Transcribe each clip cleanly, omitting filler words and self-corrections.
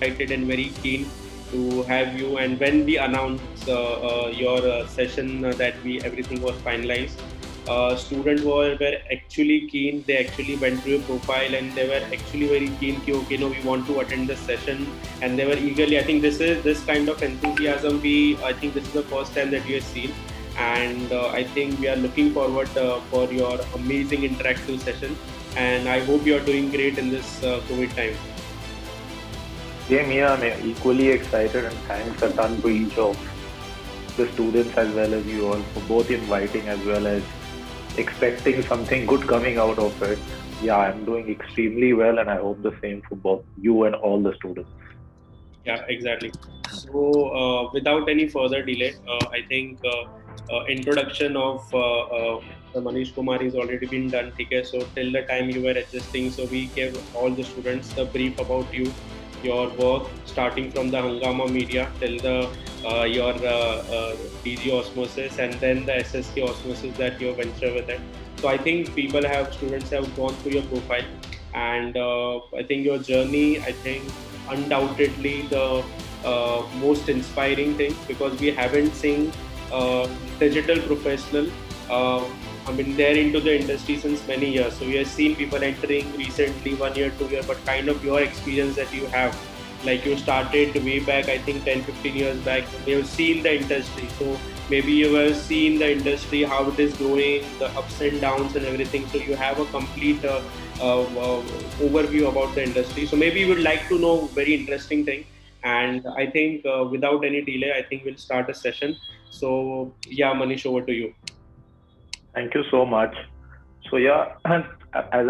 excited and very keen to have you. And when we announced your session that we everything was finalized, students were actually keen. They actually went through your profile and they were actually very keen. Ki, okay, no, we want to attend the session, and they were eagerly. I think this kind of enthusiasm. I think this is the first time that we have seen, and I think we are looking forward for your amazing interactive session. And I hope you are doing great in this COVID time. Same here, I'm equally excited and thanks a ton to each of the students as well as you all for both inviting as well as expecting something good coming out of it. Yeah, I'm doing extremely well and I hope the same for both you and all the students. Yeah, exactly. So, without any further delay, I think introduction of Mr. Manish Kumar is already been done. Okay, so till the time you were adjusting, so we gave all the students the brief about you, your work, starting from the Hangama Media till the your DG Osmosis, and then the SSK Osmosis that you venture with it. So I think students have gone through your profile, and I think your journey, I think undoubtedly the most inspiring thing, because we haven't seen digital professional. I mean, they're into the industry since many years. So we have seen people entering recently, 1 year, 2 year, but kind of your experience that you have, like you started way back, I think 10, 15 years back, you have seen the industry. So maybe you have seen the industry, how it is growing, the ups and downs and everything. So you have a complete overview about the industry. So maybe you would like to know very interesting thing. And I think without any delay, I think we'll start a session. So yeah, Manish, over to you. Thank you so much. So yeah, as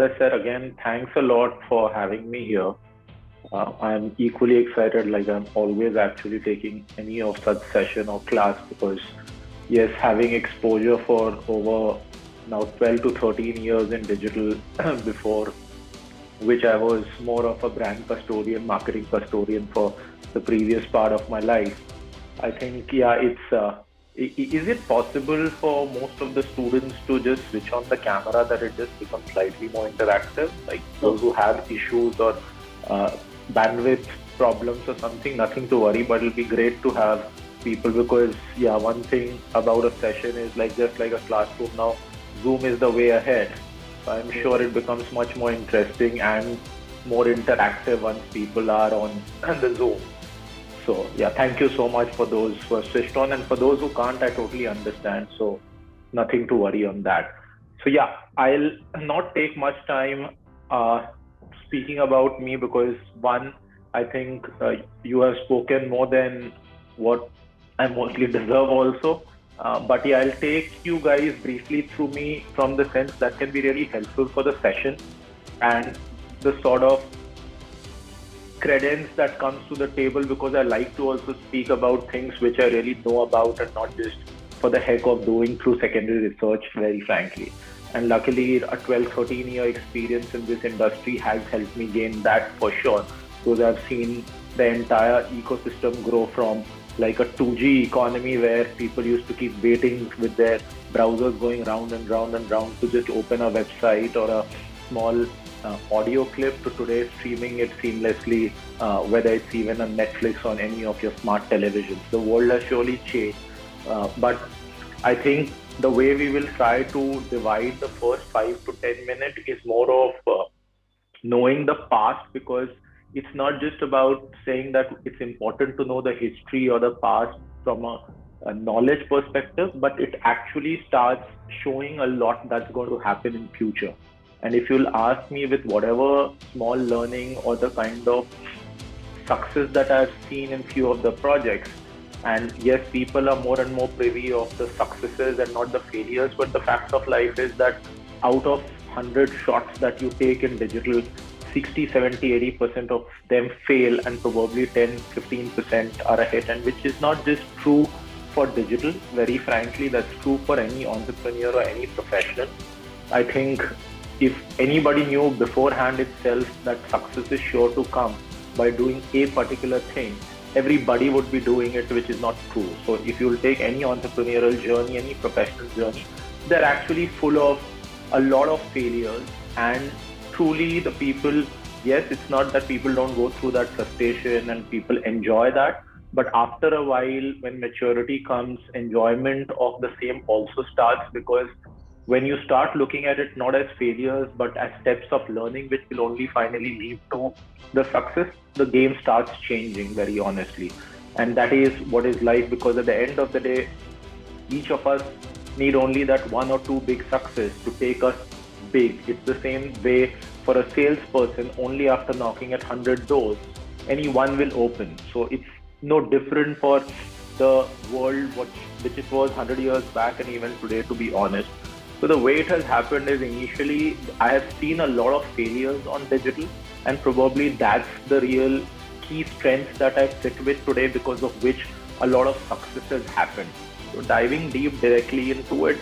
I said again, thanks a lot for having me here. I'm equally excited, like I'm always actually taking any of such session or class because yes, having exposure for over now 12 to 13 years in digital before which I was more of a brand custodian, marketing custodian for the previous part of my life. I think, yeah, is it possible for most of the students to just switch on the camera that it just becomes slightly more interactive? Like those who have issues or uh, bandwidth problems or something, nothing to worry, but it'll be great to have people because, yeah, one thing about a session is like just like a classroom now, Zoom is the way ahead. So I'm sure it becomes much more interesting and more interactive once people are on the Zoom. So yeah, thank you so much for those who are switched on and for those who can't, I totally understand. So nothing to worry on that. So yeah, I'll not take much time uh, speaking about me because one, I think you have spoken more than what I mostly deserve also. But yeah, I'll take you guys briefly through me from the sense that can be really helpful for the session and the sort of credence that comes to the table because I like to also speak about things which I really know about and not just for the heck of doing through secondary research, very frankly. And luckily, a 12, 13-year experience in this industry has helped me gain that for sure because I've seen the entire ecosystem grow from like a 2G economy where people used to keep waiting with their browsers going round and round and round to just open a website or a small audio clip to today streaming it seamlessly, whether it's even on Netflix or any of your smart televisions. The world has surely changed. But I think the way we will try to divide the first 5 to 10 minutes is more of knowing the past because it's not just about saying that it's important to know the history or the past from a knowledge perspective, but it actually starts showing a lot that's going to happen in future. And if you'll ask me with whatever small learning or the kind of success that I've seen in few of the projects, and yes, people are more and more privy of the successes and not the failures, but the fact of life is that out of 100 shots that you take in digital, 60, 70, 80% of them fail and probably 10, 15% are a hit. And which is not just true for digital, very frankly, that's true for any entrepreneur or any profession. I think if anybody knew beforehand itself that success is sure to come by doing a particular thing, everybody would be doing it, which is not true. So if you'll take any entrepreneurial journey, any professional journey, they're actually full of a lot of failures and truly the people yes, it's not that people don't go through that frustration and people enjoy that, but after a while, when maturity comes, enjoyment of the same also starts, because when you start looking at it not as failures but as steps of learning, which will only finally lead to the success, the game starts changing very honestly. And that is what is life, because at the end of the day, each of us need only that one or two big success to take us big. It's the same way for a salesperson. Only after knocking at 100 doors, any one will open. So it's no different for the world which it was 100 years back and even today, to be honest. So the way it has happened is, initially I have seen a lot of failures on digital, and probably that's the real key strengths that I sit with today, because of which a lot of successes happened. So diving deep directly into it,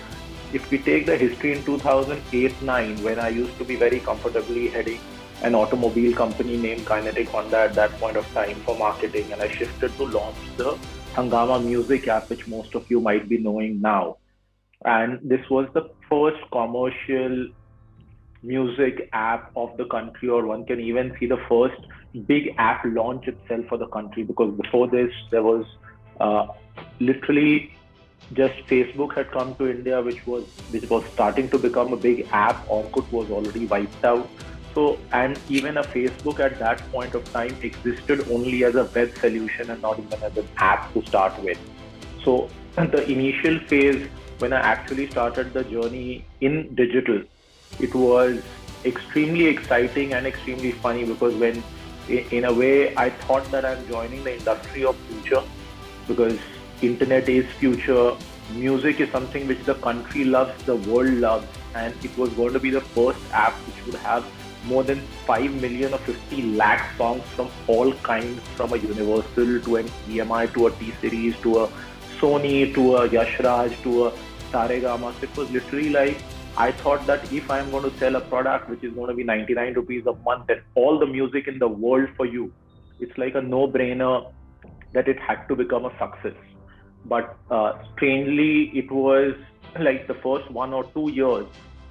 if we take the history in 2008-9, when I used to be very comfortably heading an automobile company named Kinetic Honda at that point of time for marketing, and I shifted to launch the Hungama Music app, which most of you might be knowing now. And this was the first commercial music app of the country, or one can even see the first big app launch itself for the country, because before this there was uh, literally just Facebook had come to India, which was starting to become a big app. Orkut was already wiped out. So, and even a Facebook at that point of time existed only as a web solution and not even as an app to start with. So the initial phase, when I actually started the journey in digital, it was extremely exciting and extremely funny, because when in a way I thought that I'm joining the industry of future, because internet is future, music is something which the country loves, the world loves, and it was going to be the first app which would have more than 5 million or 50 lakh songs from all kinds, from a Universal to an EMI to a T-Series to a Sony to a Yash Raj to a Saregama. So it was literally like, I thought that if I'm going to sell a product which is going to be 99 rupees a month and all the music in the world for you, it's like a no-brainer that it had to become a success. But strangely, it was like the first 1 or 2 years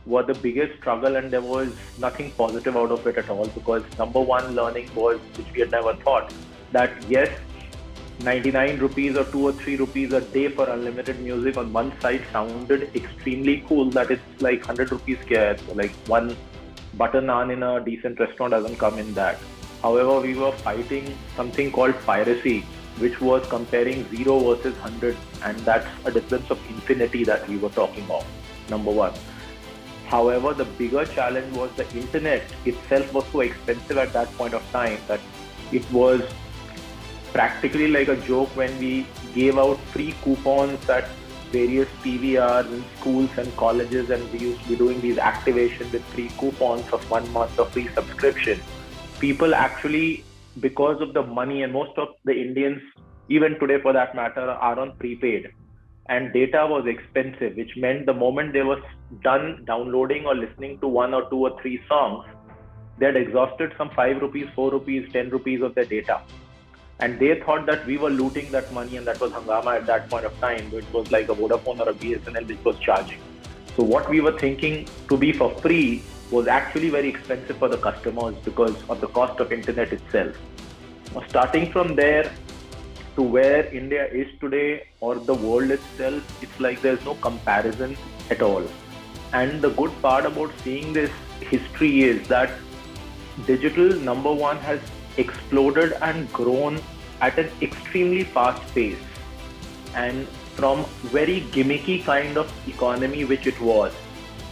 were the biggest struggle, and there was nothing positive out of it at all, because number one learning was, which we had never thought, that yes, 99 rupees or 2 or 3 rupees a day for unlimited music on one side sounded extremely cool, that it's like 100 rupees kya hai? So like one butter naan in a decent restaurant doesn't come in that. However, we were fighting something called piracy, which was comparing 0 versus 100, and that's a difference of infinity that we were talking of, number one. However, the bigger challenge was the internet itself was so expensive at that point of time that it was practically like a joke when we gave out free coupons at various PVRs in schools and colleges, and we used to be doing these activations with free coupons of 1 month of free subscription. People actually, because of the money, and most of the Indians, even today for that matter, are on prepaid, and data was expensive, which meant the moment they were done downloading or listening to 1 or 2 or 3 songs, they had exhausted some 5 rupees, 4 rupees, 10 rupees of their data. And they thought that we were looting that money, and that was Hungama at that point of time. It was like a Vodafone or a BSNL which was charging. So what we were thinking to be for free was actually very expensive for the customers because of the cost of internet itself. Now, starting from there to where India is today, or the world itself, it's like there's no comparison at all. And the good part about seeing this history is that digital, number one, has exploded and grown at an extremely fast pace. And from very gimmicky kind of economy which it was,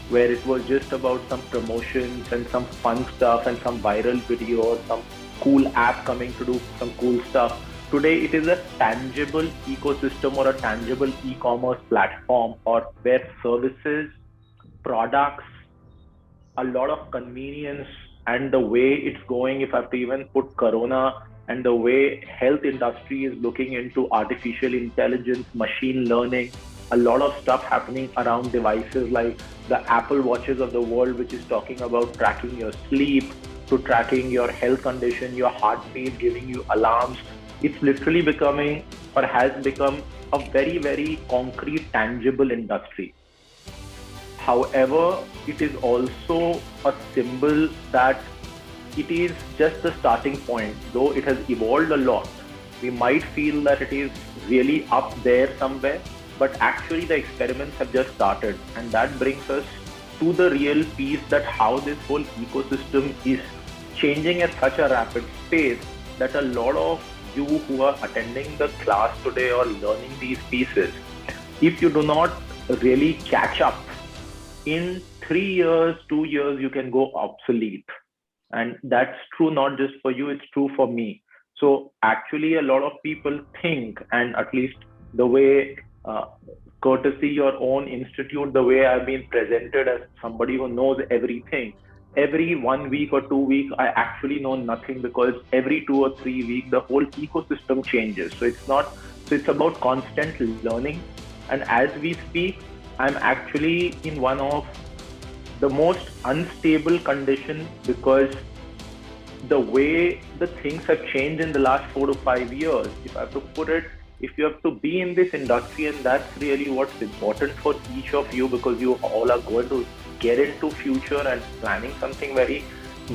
where it was just about some promotions and some fun stuff and some viral video or some cool app coming to do some cool stuff, today it is a tangible ecosystem or a tangible e-commerce platform, or where services, products, a lot of convenience, and the way it's going, if I have to even put Corona, and the way health industry is looking into artificial intelligence, machine learning, a lot of stuff happening around devices like the Apple Watches of the world, which is talking about tracking your sleep, to tracking your health condition, your heartbeat, giving you alarms. It's literally becoming, or has become, a very, very concrete, tangible industry. However, it is also a symbol that it is just the starting point. Though it has evolved a lot, we might feel that it is really up there somewhere, but actually the experiments have just started. And that brings us to the real piece, that how this whole ecosystem is changing at such a rapid pace that a lot of you who are attending the class today or learning these pieces, if you do not really catch up, in 3 years, 2 years, you can go obsolete. And that's true not just for you, it's true for me. So actually, a lot of people think, and at least the way, courtesy your own institute, the way I've been presented as somebody who knows everything, every 1 week or 2 weeks, I actually know nothing, because every 2 or 3 weeks, the whole ecosystem changes. So it's about constant learning. And as we speak, I'm actually in one of the most unstable condition, because the way the things have changed in the last 4 to 5 years, if I have to put it, if you have to be in this industry, and that's really what's important for each of you, because you all are going to get into future and planning something very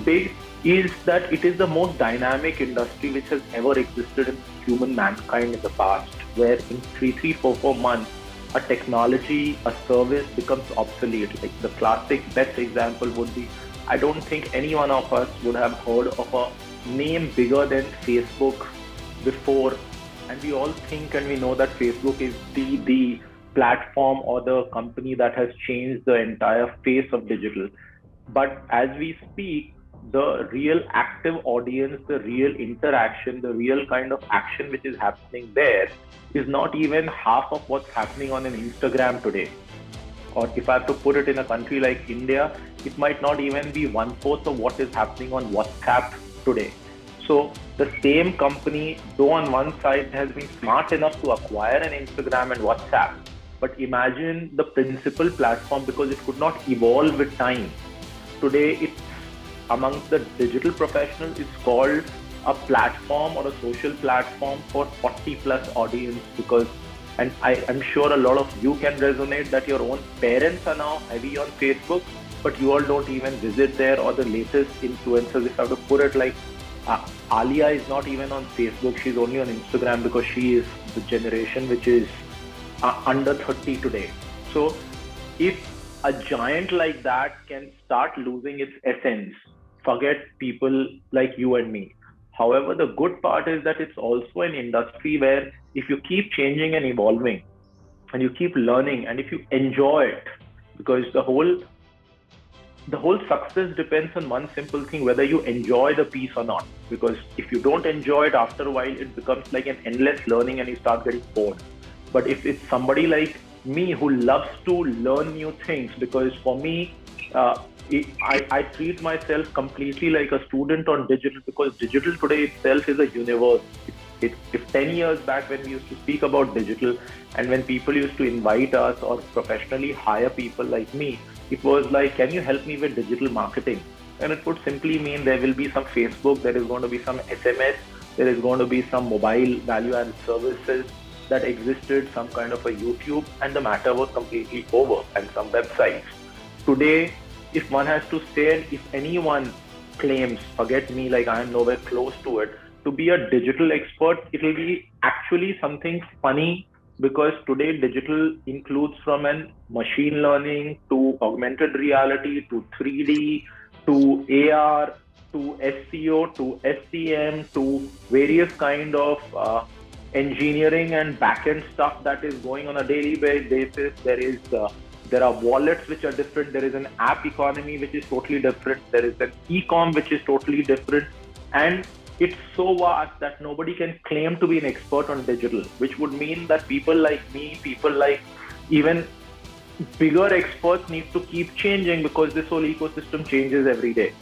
big, is that it is the most dynamic industry which has ever existed in human mankind in the past, where in 3, 3, 4 months, a technology, a service becomes obsolete. Like the classic best example would be, I don't think any one of us would have heard of a name bigger than Facebook before. And we all think and we know that Facebook is the platform or the company that has changed the entire face of digital. But as we speak, the real active audience, the real interaction, the real kind of action which is happening there is not even half of what's happening on an Instagram today. Or if I have to put it in a country like India, it might not even be 1/4 of what is happening on WhatsApp today. So the same company, though on one side has been smart enough to acquire an Instagram and WhatsApp, but imagine the principal platform, because it could not evolve with time. Today, it's amongst the digital professionals, it's called a platform or a social platform for 40 plus audience, because, and I'm sure a lot of you can resonate that your own parents are now heavy on Facebook, but you all don't even visit there, or the latest influencers, if I have to put it like, Alia is not even on Facebook, she's only on Instagram, because she is the generation which is under 30 today. So if a giant like that can start losing its essence, forget people like you and me. However, the good part is that it's also an industry where if you keep changing and evolving and you keep learning, and if you enjoy it, because the whole success depends on one simple thing, whether you enjoy the piece or not. Because if you don't enjoy it, after a while, it becomes like an endless learning and you start getting bored. But if it's somebody like me who loves to learn new things, because for me, I treat myself completely like a student on digital, because digital today itself is a universe. If 10 years back when we used to speak about digital, and when people used to invite us or professionally hire people like me, it was like, can you help me with digital marketing? And it would simply mean there will be some Facebook, there is going to be some SMS, there is going to be some mobile value-added services that existed, some kind of a YouTube, and the matter was completely over, and some websites. Today, if one has to say, if anyone claims, forget me, like I am nowhere close to it, to be a digital expert, it will be actually something funny, because today digital includes from an machine learning to augmented reality to 3D to AR to SEO to SCM to various kind of engineering and backend stuff that is going on a daily basis. There are wallets which are different. There is an app economy which is totally different. There is an e-com which is totally different, and it's so vast that nobody can claim to be an expert on digital, which would mean that people like me, people like even bigger experts need to keep changing, because this whole ecosystem changes every day.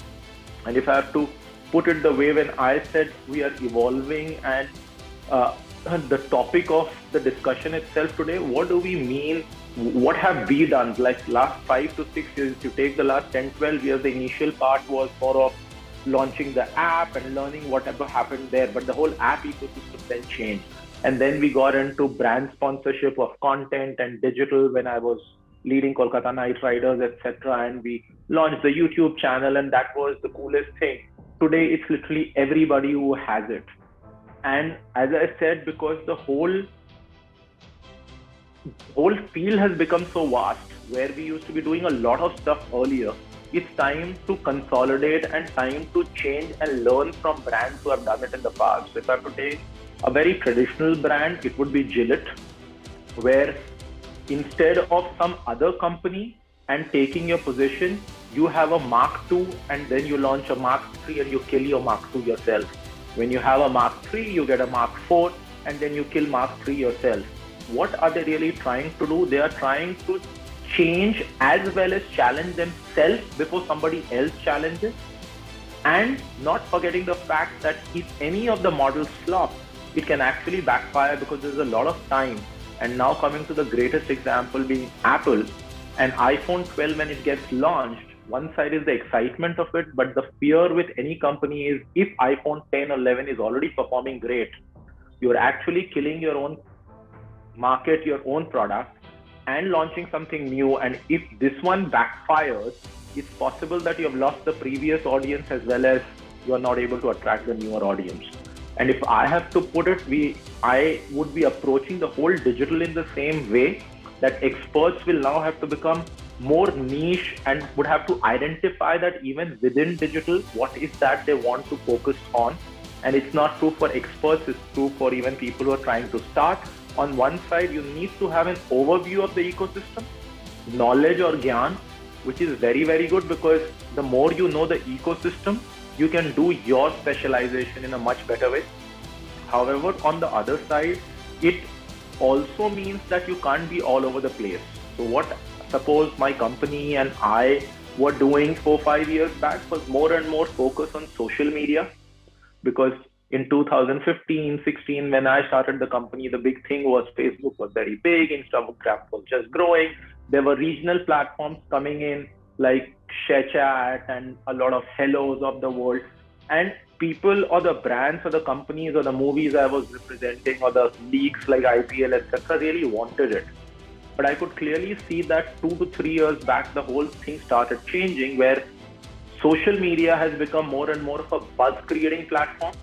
And if I have to put it the way when I said we are evolving, and the topic of the discussion itself today, what do we mean? What have we done? Like last 5 to 6 years, if you take the last 10, 12 years, the initial part was more of launching the app and learning whatever happened there. But the whole app ecosystem then changed. And then we got into brand sponsorship of content and digital when I was leading Kolkata Knight Riders, etc. And we launched the YouTube channel, and that was the coolest thing. today it's literally everybody who has it. And as I said, because the whole field has become so vast, where we used to be doing a lot of stuff earlier, it's time to consolidate and time to change and learn from brands who have done it in the past. So if I have to take a very traditional brand, it would be Gillette, where instead of some other company and taking your position, you have a Mark II and then you launch a Mark III and you kill your Mark II yourself. When you have a Mark III, you get a Mark IV and then you kill Mark III yourself. What are they really trying to do? They are trying to change as well as challenge themselves before somebody else challenges, and not forgetting the fact that if any of the models flop, it can actually backfire because there's a lot of time. And now coming to the greatest example being Apple, and iPhone 12 when it gets launched, one side is the excitement of it, but the fear with any company is if iPhone 10 or 11 is already performing great, you're actually killing your own market, your own product, and launching something new. And if this one backfires, it's possible that you have lost the previous audience as well as you are not able to attract the newer audience. And if I have to put it, I would be approaching the whole digital in the same way, that experts will now have to become more niche and would have to identify that even within digital, what is that they want to focus on. And it's not true for experts, it's true for even people who are trying to start. On one side, you need to have an overview of the ecosystem, knowledge or gyan, which is very, very good, because the more you know the ecosystem, you can do your specialization in a much better way. However, on the other side, it also means that you can't be all over the place. So what suppose my company and I were doing 4-5 years back was more and more focus on social media, because in 2015-16, when I started the company, the big thing was Facebook was very big, Instagram was just growing. There were regional platforms coming in like ShareChat and a lot of Hellos of the world. And people or the brands or the companies or the movies I was representing or the leagues like IPL, etc., really wanted it. But I could clearly see that 2 to 3 years back, the whole thing started changing, where social media has become more and more of a buzz creating platform.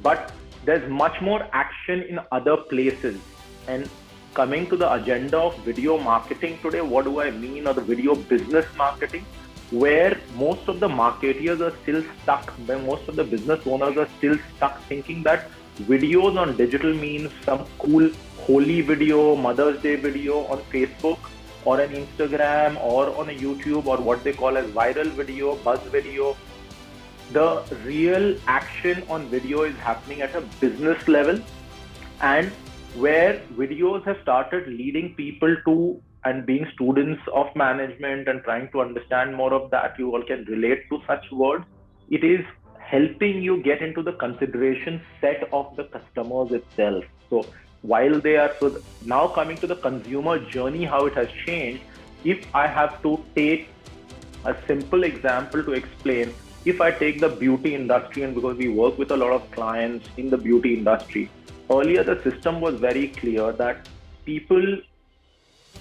But there's much more action in other places. And coming to the agenda of video marketing today, what do I mean? Or the video business marketing, where most of the marketeers are still stuck, where most of the business owners are still stuck thinking that videos on digital means some cool holy video, Mother's Day video on Facebook or an Instagram or on a YouTube, or what they call as viral video, buzz video. The real action on video is happening at a business level, and where videos have started leading people to and being students of management and trying to understand more of that. You all can relate to such words. It is helping you get into the consideration set of the customers itself. So while they are, so now coming to the consumer journey, how it has changed. If I have to take a simple example to explain, if I take the beauty industry, and because we work with a lot of clients in the beauty industry, earlier the system was very clear that people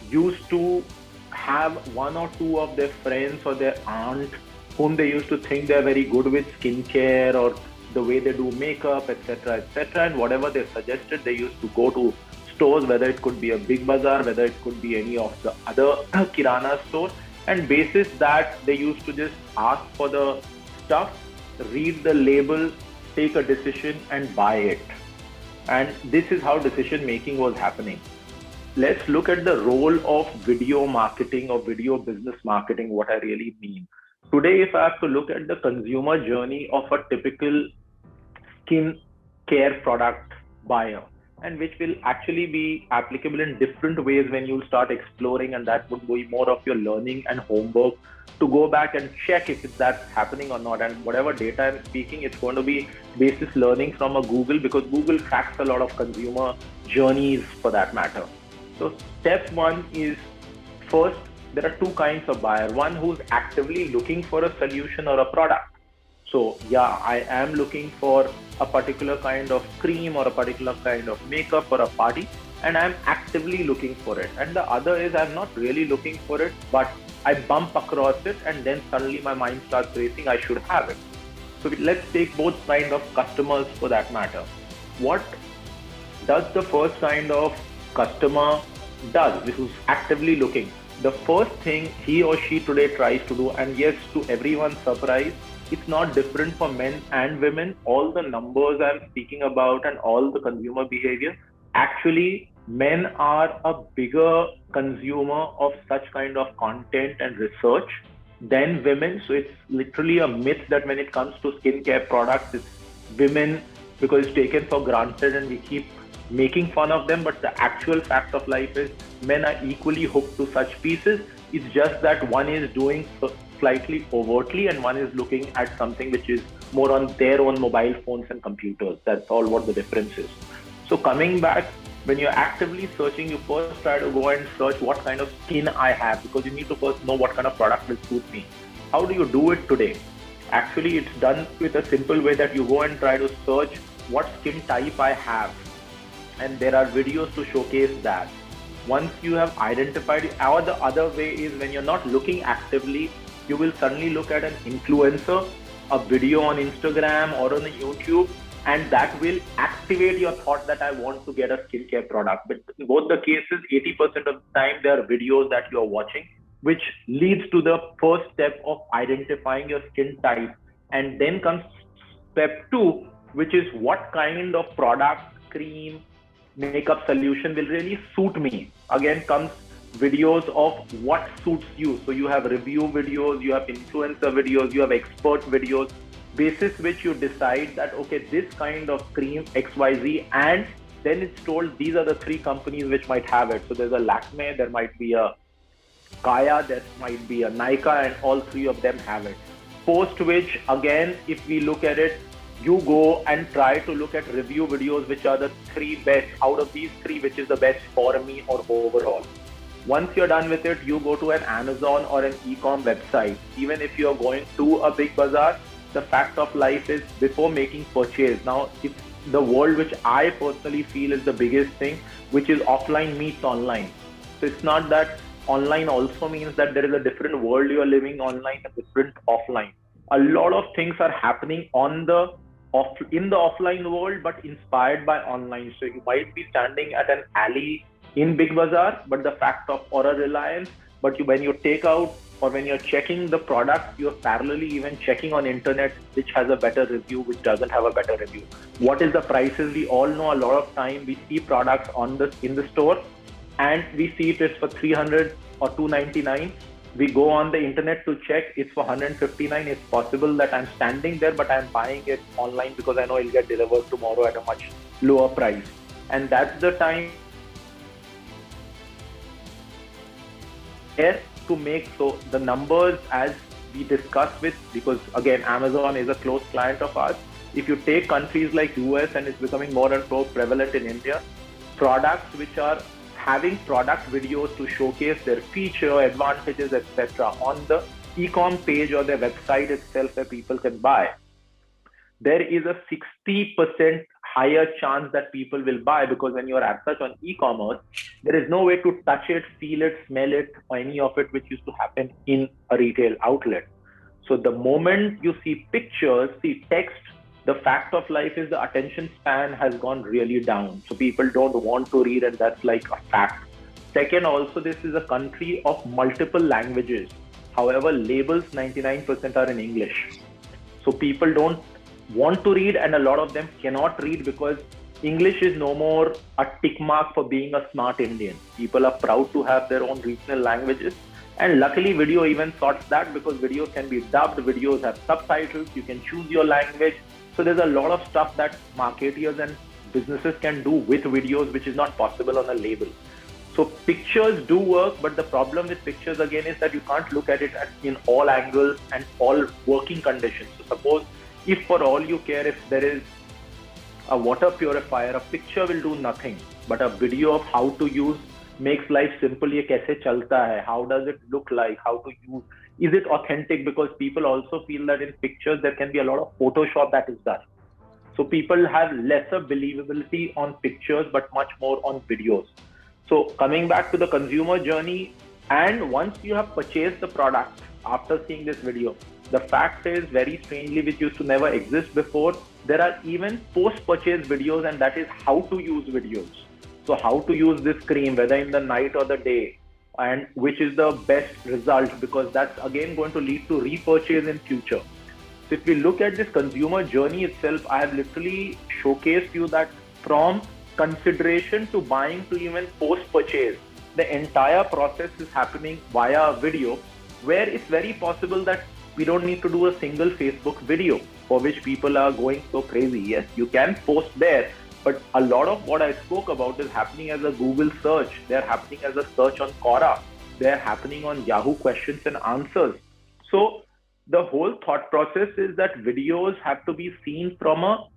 used to have one or two of their friends or their aunt whom they used to think they're very good with skincare or the way they do makeup, etc., etc. And whatever they suggested, they used to go to stores, whether it could be a Big Bazaar, whether it could be any of the other Kirana stores. And basis that, they used to just ask for the stuff, read the label, take a decision and buy it. And this is how decision making was happening. Let's look at the role of video marketing or video business marketing, what I really mean. Today, if I have to look at the consumer journey of a typical skin care product buyer, and which will actually be applicable in different ways when you start exploring, and that would be more of your learning and homework to go back and check if that's happening or not. And whatever data I'm speaking, it's going to be basis learning from a Google, because Google tracks a lot of consumer journeys for that matter. So step one is, first, there are two kinds of buyer. One who's actively looking for a solution or a product. So yeah, I am looking for a particular kind of cream or a particular kind of makeup for a party, and I'm actively looking for it. And the other is, I'm not really looking for it, but I bump across it and then suddenly my mind starts racing, I should have it. So let's take both kinds of customers for that matter. What does the first kind of customer does, which is actively looking? The first thing he or she today tries to do, and yes, to everyone's surprise, it's not different for men and women. All the numbers I'm speaking about and all the consumer behavior, actually, men are a bigger consumer of such kind of content and research than women. So it's literally a myth that when it comes to skincare products, it's women because it's taken for granted and we keep making fun of them. But the actual fact of life is men are equally hooked to such pieces. It's just that one is doing slightly overtly and one is looking at something which is more on their own mobile phones and computers. That's all what the difference is. So coming back, when you're actively searching, you first try to go and search what kind of skin I have, because you need to first know what kind of product will suit me. How do you do it today? Actually, it's done with a simple way that you go and try to search what skin type I have. And there are videos to showcase that. Once you have identified it, or the other way is when you're not looking actively, you will suddenly look at an influencer, a video on Instagram or on YouTube, and that will activate your thought that I want to get a skincare product. But in both the cases, 80% of the time, there are videos that you're watching, which leads to the first step of identifying your skin type. And then comes step 2, which is what kind of product, cream, makeup solution will really suit me. Again comes videos of what suits you. So you have review videos, you have influencer videos, you have expert videos, basis which you decide that, okay, this kind of cream XYZ, and then it's told these are the 3 companies which might have it. So there's a Lakme, there might be a Kaya, there might be a Nykaa, and all 3 of them have it. Post which, again, if we look at it, you go and try to look at review videos, which are the 3 best out of these 3, which is the best for me or overall. Once you're done with it, you go to an Amazon or an e-com website. Even if you're going to a big bazaar, the fact of life is before making purchase. Now, it's the world which I personally feel is the biggest thing, which is offline meets online. So it's not that online also means that there is a different world you are living online and different offline. A lot of things are happening in the offline world, but inspired by online. So you might be standing at an alley in Big Bazaar, but the fact of or a Reliance, but when you take out or when you're checking the product, you're parallelly even checking on internet which has a better review, which doesn't have a better review. What is the prices? We all know a lot of time we see products in the store and we see it is for 300 or 299. We go on the internet to check, it's for 159. It's possible that I'm standing there, but I'm buying it online because I know it'll get delivered tomorrow at a much lower price. And that's the time to make. So the numbers, as we discussed with, because again, Amazon is a close client of ours. If you take countries like US, and it's becoming more and more prevalent in India, products which are having product videos to showcase their feature, advantages, etc. on the e-com page or their website itself where people can buy, there is a 60% higher chance that people will buy, because when you're as such on e-commerce, there is no way to touch it, feel it, smell it, or any of it which used to happen in a retail outlet. So the moment you see pictures, see text, the fact of life is the attention span has gone really down. So people don't want to read, and that's like a fact. Second, also, this is a country of multiple languages. However, labels 99% are in English. So people don't want to read, and a lot of them cannot read because English is no more a tick mark for being a smart Indian. People are proud to have their own regional languages. And luckily, video even sorts that, because videos can be dubbed, videos have subtitles, you can choose your language. So there's a lot of stuff that marketeers and businesses can do with videos, which is not possible on a label. So pictures do work, but the problem with pictures again is that you can't look at it in all angles and all working conditions. So suppose if for all you care, if there is a water purifier, a picture will do nothing, but a video of how to use makes life simple. Ye kaise chalta hai? How does it look like? How to use? Is it authentic? Because people also feel that in pictures there can be a lot of Photoshop that is done. So people have lesser believability on pictures, but much more on videos. So coming back to the consumer journey, and once you have purchased the product, after seeing this video. The fact is, very strangely, which used to never exist before, there are even post-purchase videos, and that is how to use videos. So how to use this cream, whether in the night or the day, and which is the best result, because that's again going to lead to repurchase in future. So if we look at this consumer journey itself, I have literally showcased you that from consideration to buying to even post-purchase, the entire process is happening via a video, where it's very possible that we don't need to do a single Facebook video for which people are going so crazy. Yes, you can post there, but a lot of what I spoke about is happening as a Google search. They're happening as a search on Quora. They're happening on Yahoo questions and answers. So the whole thought process is that videos have to be seen from a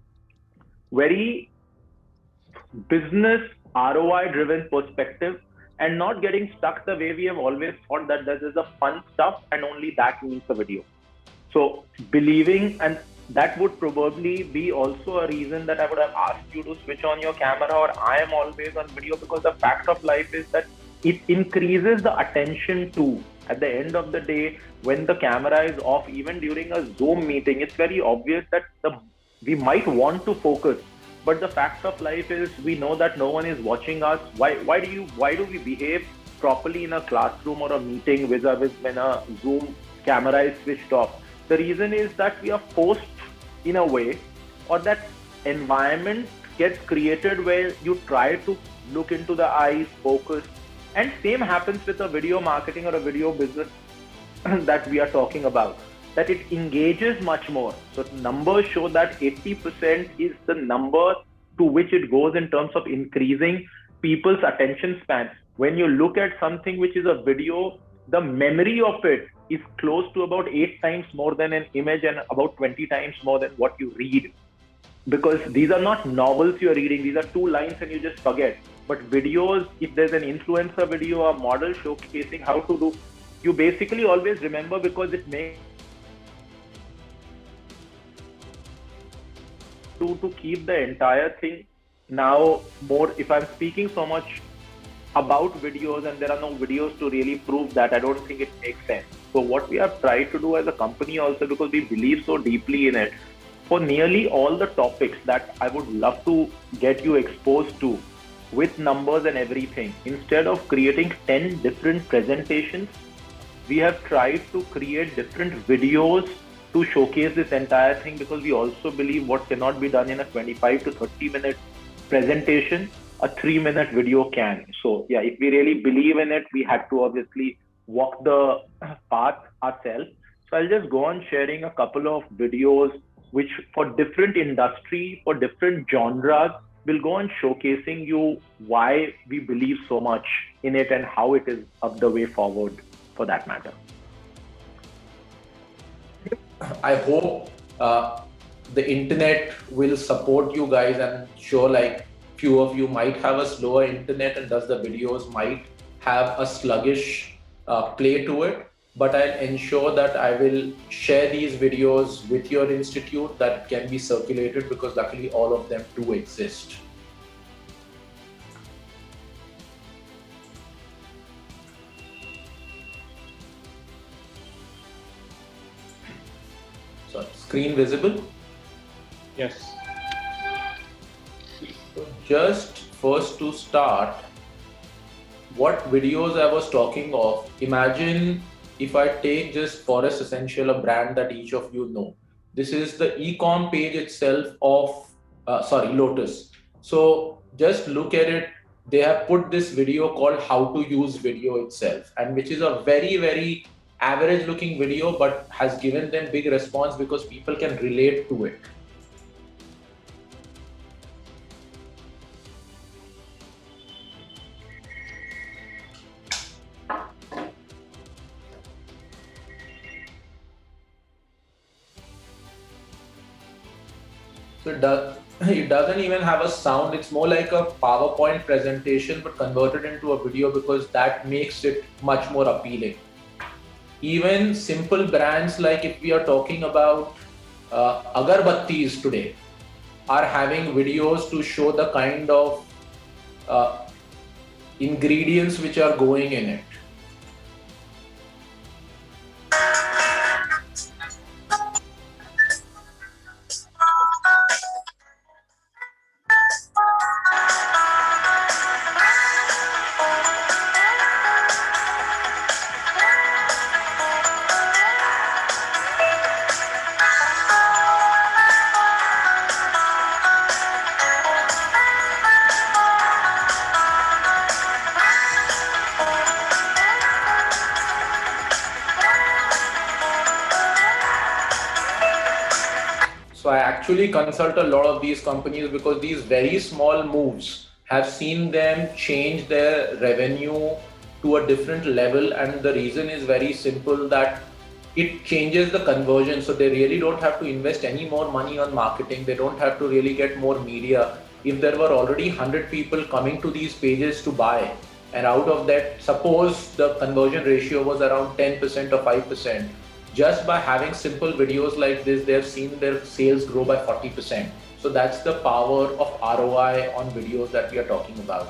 very business ROI driven perspective, and not getting stuck the way we have always thought that this is a fun stuff and only that means a video. So believing, and that would probably be also a reason that I would have asked you to switch on your camera, or I am always on video, because the fact of life is that it increases the attention too. At the end of the day, when the camera is off, even during a Zoom meeting, it's very obvious that we might want to focus. But the fact of life is, we know that no one is watching us. Why do we behave properly in a classroom or a meeting vis-a-vis when a Zoom camera is switched off? The reason is that we are forced in a way, or that environment gets created where you try to look into the eyes, focus. And same happens with a video marketing or a video business that we are talking about, that it engages much more. So numbers show that 80% is the number to which it goes in terms of increasing people's attention span. When you look at something which is a video, the memory of it is close to about 8 times more than an image, and about 20 times more than what you read. Because these are not novels you're reading, these are 2 lines and you just forget. But videos, if there's an influencer video or model showcasing how to do, you basically always remember, because it makes to keep the entire thing now more. If I'm speaking so much about videos and there are no videos to really prove that, I don't think it makes sense. So what we have tried to do as a company also, because we believe so deeply in it, for nearly all the topics that I would love to get you exposed to with numbers and everything, instead of creating 10 different presentations, we have tried to create different videos to showcase this entire thing, because we also believe what cannot be done in a 25 to 30 minute presentation, a 3-minute video can. So yeah, if we really believe in it, we had to obviously walk the path ourselves. So I'll just go on sharing a couple of videos which, for different industry, for different genres, will go on showcasing you why we believe so much in it and how it is up the way forward for that matter. I hope the internet will support you guys, and sure, like few of you might have a slower internet and thus the videos might have a sluggish play to it. But I'll ensure that I will share these videos with your institute, that can be circulated, because luckily all of them do exist. So, screen visible? Yes. So just first to start, what videos I was talking of, imagine if I take just Forest Essential, a brand that each of you know. This is the e-com page itself of, Lotus. So just look at it. They have put this video called How to Use Video itself, and which is a very, very average looking video, but has given them big response because people can relate to it. So it doesn't even have a sound. It's more like a PowerPoint presentation, but converted into a video, because that makes it much more appealing. Even simple brands, like if we are talking about agarbattis today, are having videos to show the kind of ingredients which are going in it. So I actually consult a lot of these companies because these very small moves have seen them change their revenue to a different level, and the reason is very simple, that it changes the conversion. So they really don't have to invest any more money on marketing. They don't have to really get more media. If there were already 100 people coming to these pages to buy, and out of that, suppose the conversion ratio was around 10% or 5%, just by having simple videos like this, they've seen their sales grow by 40%. So that's the power of ROI on videos that we are talking about.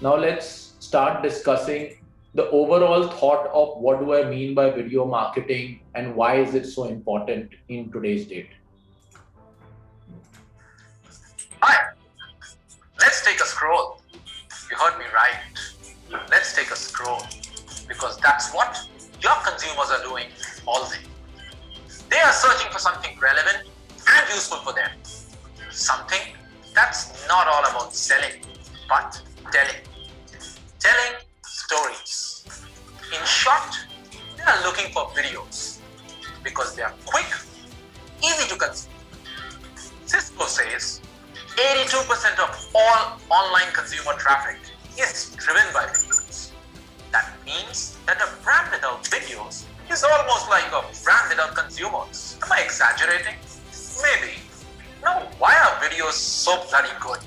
Now let's start discussing the overall thought of what do I mean by video marketing and why is it so important in today's date. Hi, let's take a scroll. You heard me right. Let's take a scroll, because that's what your consumers are doing all day. They are searching for something relevant and useful for them. Something that's not all about selling, but telling. Telling stories. In short, they are looking for videos because they are quick, easy to consume. Cisco says 82% of all online consumer traffic is driven by videos. That means that a brand without videos is almost like a brand without consumers. Am I exaggerating? Maybe. Now, why are videos so bloody good?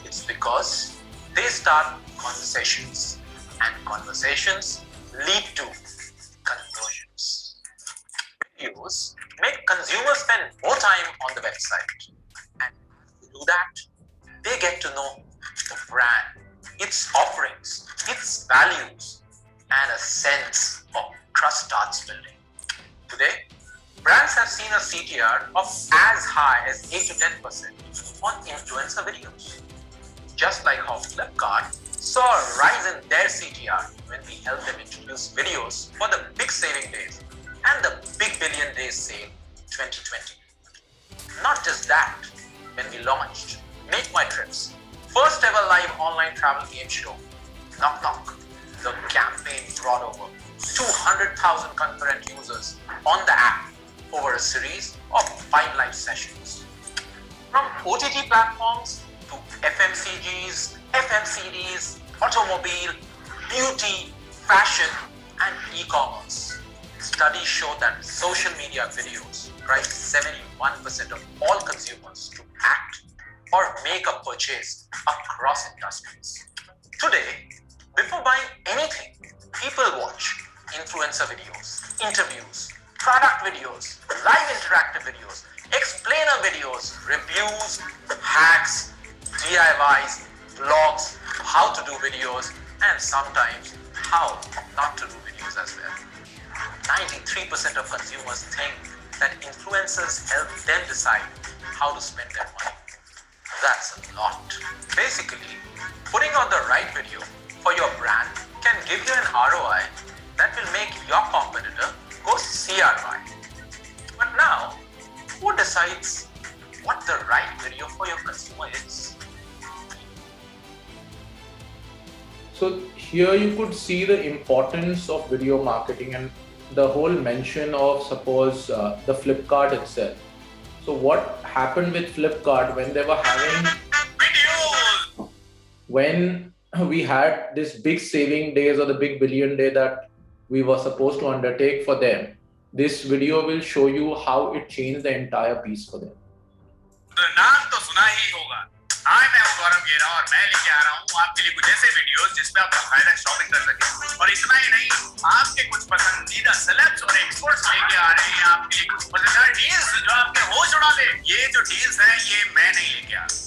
It's because they start conversations, and conversations lead to conversions. Videos make consumers spend more time on the website, and to do that, they get to know the brand, its offerings, its values, and a sense of trust starts building. Today, brands have seen a CTR of as high as 8 to 10% on influencer videos. Just like how Flipkart saw a rise in their CTR when we helped them introduce videos for the big saving days and the big billion days sale 2020. Not just that, when we launched Make My Trips, first ever live online travel game show, Knock Knock, the campaign brought over 200,000 concurrent users on the app over a series of 5 live sessions. From OTT platforms to FMCGs, FMCDs, automobile, beauty, fashion, and e-commerce. Studies show that social media videos drive 71% of all consumers to act or make a purchase across industries. Today, before buying anything, people watch influencer videos, interviews, product videos, live interactive videos, explainer videos, reviews, hacks, DIYs, blogs, how to do videos, and sometimes how not to do videos as well. 93% of consumers think that influencers help them decide how to spend their money. That's a lot. Basically, putting out the right video for your brand can give you an ROI that will make your competitor go CRY. But now, who decides what the right video for your consumer is? So here you could see the importance of video marketing and the whole mention of, suppose, the Flipkart itself. So what happened with Flipkart when they were having Videos! When we had this big saving days or the big billion day that we were supposed to undertake for them, this video will show you how it changed the entire piece for them. नाम तो सुना ही होगा। हाय, मैं हूँ गौरव गेरा और मैं लेके आ रहा हूँ आपके लिए कुछ ऐसे वीडियोस जिसमें आप बाकायदा शॉपिंग कर सकें। और इतना ही नहीं, आपके कुछ पसंदीदा सेलेब्स और एक्सपर्ट्स लेके आ रहे हैं आपके लिए कुछ मजेदार डील्स जो आपके होश उड़ा दे। ये जो डील्स हैं ये मैं नहीं लेके आ रहा।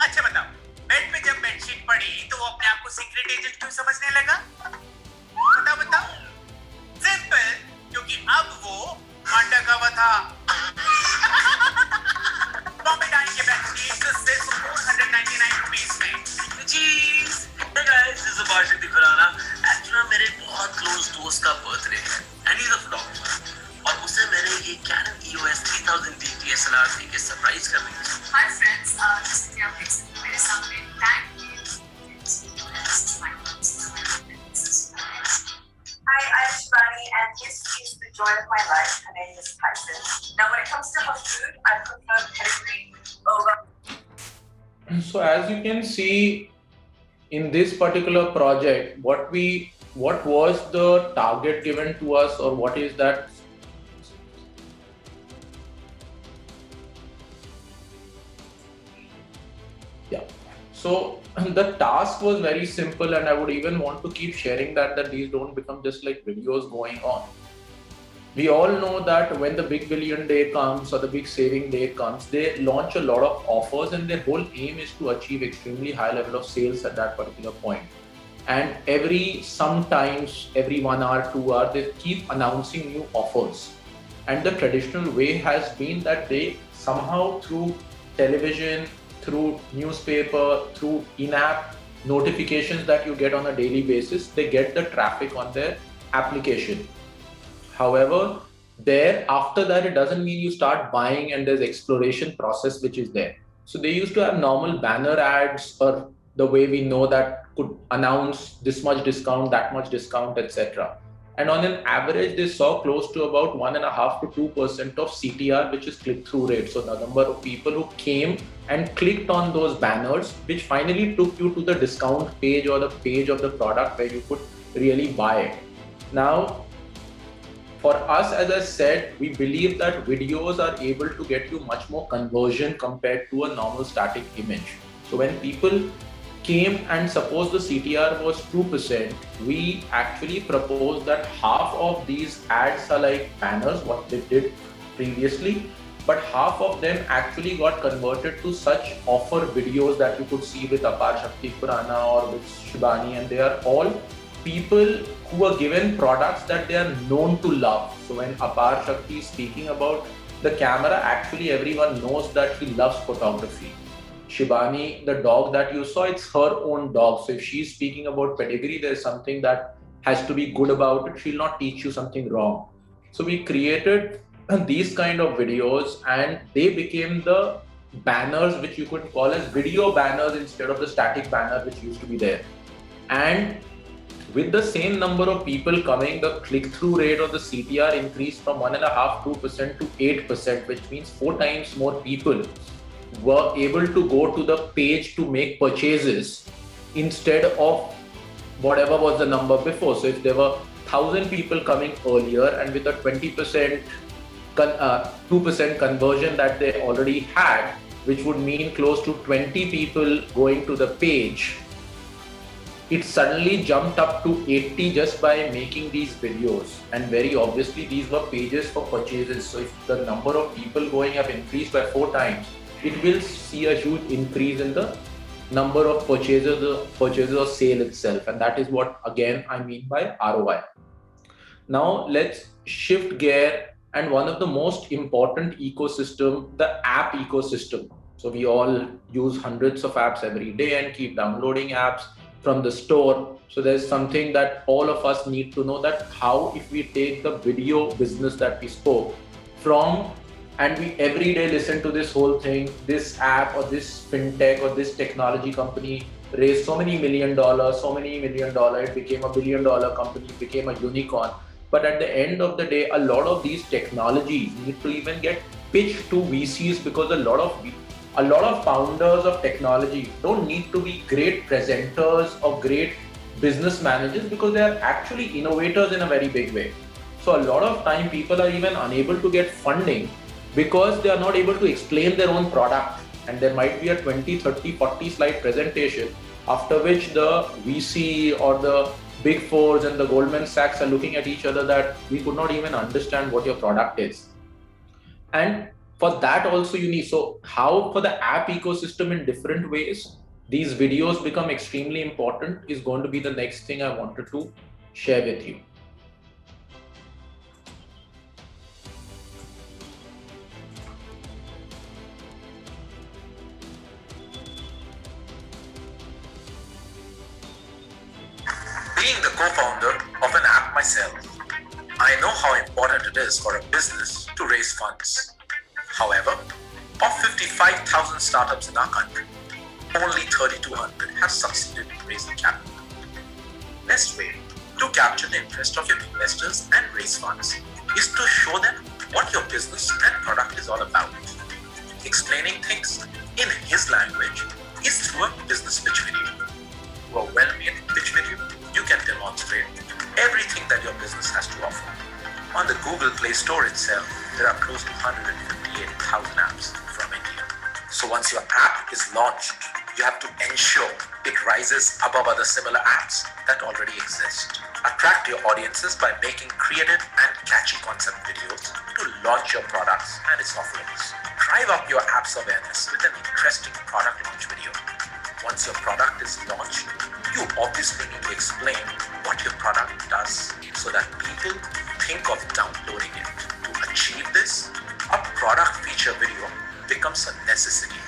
अच्छा बताओ, बेड पे जब बेडशीट पड़ी तो वो अपने आप को सीक्रेट एजेंट क्यों समझने लगा? बताओ। सिंपल, क्योंकि अब वो अंडरकवर था। बॉम्बे डाइनिंग के बेडशीट सिर्फ 499 रुपीस में। चीज। Hey guys, this is Abhishek Khurana. Actually मेरे बहुत क्लोज दोस्त का बर्थडे है and he's a photographer और उसे मैंने ये Canon EOS 3000D DSLR दे के सरप्राइज कर दी। Hi friends, this is Priya Dixon. मेरे सामने thank you. Hi, I Shivani, and yes, she's the joy of my life. Her name is Tyson. Now, when it comes to her food, I prefer pedigree over. So as you can see in this particular project, what was the target given to us, or what is that? Yeah. So the task was very simple, and I would even want to keep sharing that these don't become just like videos going on. We all know that when the big billion day comes or the big saving day comes, they launch a lot of offers, and their whole aim is to achieve extremely high level of sales at that particular point. And sometimes every 1 hour, 2 hours, they keep announcing new offers. And the traditional way has been that they somehow, through television, through newspaper, through in-app notifications that you get on a daily basis, they get the traffic on their application. However, after that, it doesn't mean you start buying, and there's exploration process which is there. So they used to have normal banner ads, or the way we know that could announce this much discount, that much discount, etc. And on an average, they saw close to about 1.5 to 2% of CTR, which is click-through rate. So the number of people who came and clicked on those banners, which finally took you to the discount page or the page of the product where you could really buy it. Now, for us, as I said, we believe that videos are able to get you much more conversion compared to a normal static image. So when people came and suppose the CTR was 2%, we actually proposed that half of these ads are like banners, what they did previously, but half of them actually got converted to such offer videos that you could see with Apar Shakti Khurana or with Shibani, and they are all people who are given products that they are known to love. So when Apar Shakti is speaking about the camera, actually everyone knows that he loves photography. Shibani, the dog that you saw, it's her own dog. So if she's speaking about pedigree, there's something that has to be good about it. She'll not teach you something wrong. So we created these kind of videos, and they became the banners, which you could call as video banners instead of the static banner which used to be there. And with the same number of people coming, the click-through rate of the CTR increased from 1.5-2% to 8%, which means 4 times more people were able to go to the page to make purchases instead of whatever was the number before. So if there were 1,000 people coming earlier, and with a 2% conversion that they already had, which would mean close to 20 people going to the page, it suddenly jumped up to 80 just by making these videos. And very obviously, these were pages for purchases. So if the number of people going have increased by 4 times, it will see a huge increase in the number of purchases or sale itself. And that is what, again, I mean by ROI. Now let's shift gear, and one of the most important ecosystem, the app ecosystem. So we all use hundreds of apps every day and keep downloading apps from the store. So there's something that all of us need to know, that how, if we take the video business that we spoke from, and we every day listen to this whole thing, this app or this fintech or this technology company raised so many $1 million, it became $1 billion company, it became a unicorn. But at the end of the day, a lot of these technologies need to even get pitched to VCs, because a lot of founders of technology don't need to be great presenters or great business managers, because they are actually innovators in a very big way. So a lot of time people are even unable to get funding because they are not able to explain their own product. And there might be a 20, 30, 40 slide presentation, after which the VC or the Big Fours and the Goldman Sachs are looking at each other that we could not even understand what your product is. And for that also you need, so how for the app ecosystem in different ways these videos become extremely important is going to be the next thing I wanted to share with you. Being the co-founder of an app myself, I know how important it is for a business to raise funds. However, of 55,000 startups in our country, only 3,200 have succeeded in raising capital. Let's wait to capture the interest of your investors and raise funds is to show them what your business and product is all about. Explaining things in his language is through a business pitch video. Through a well-made pitch video, you can demonstrate everything that your business has to offer. On the Google Play Store itself, there are close to 158,000 apps from India. So once your app is launched, you have to ensure it rises above other similar apps that already exist. Attract your audiences by making creative and catchy concept videos to launch your products and its offerings. Drive up your app's awareness with an interesting product launch video. Once your product is launched, you obviously need to explain what your product does so that people think of downloading it. To achieve this, a product feature video becomes a necessity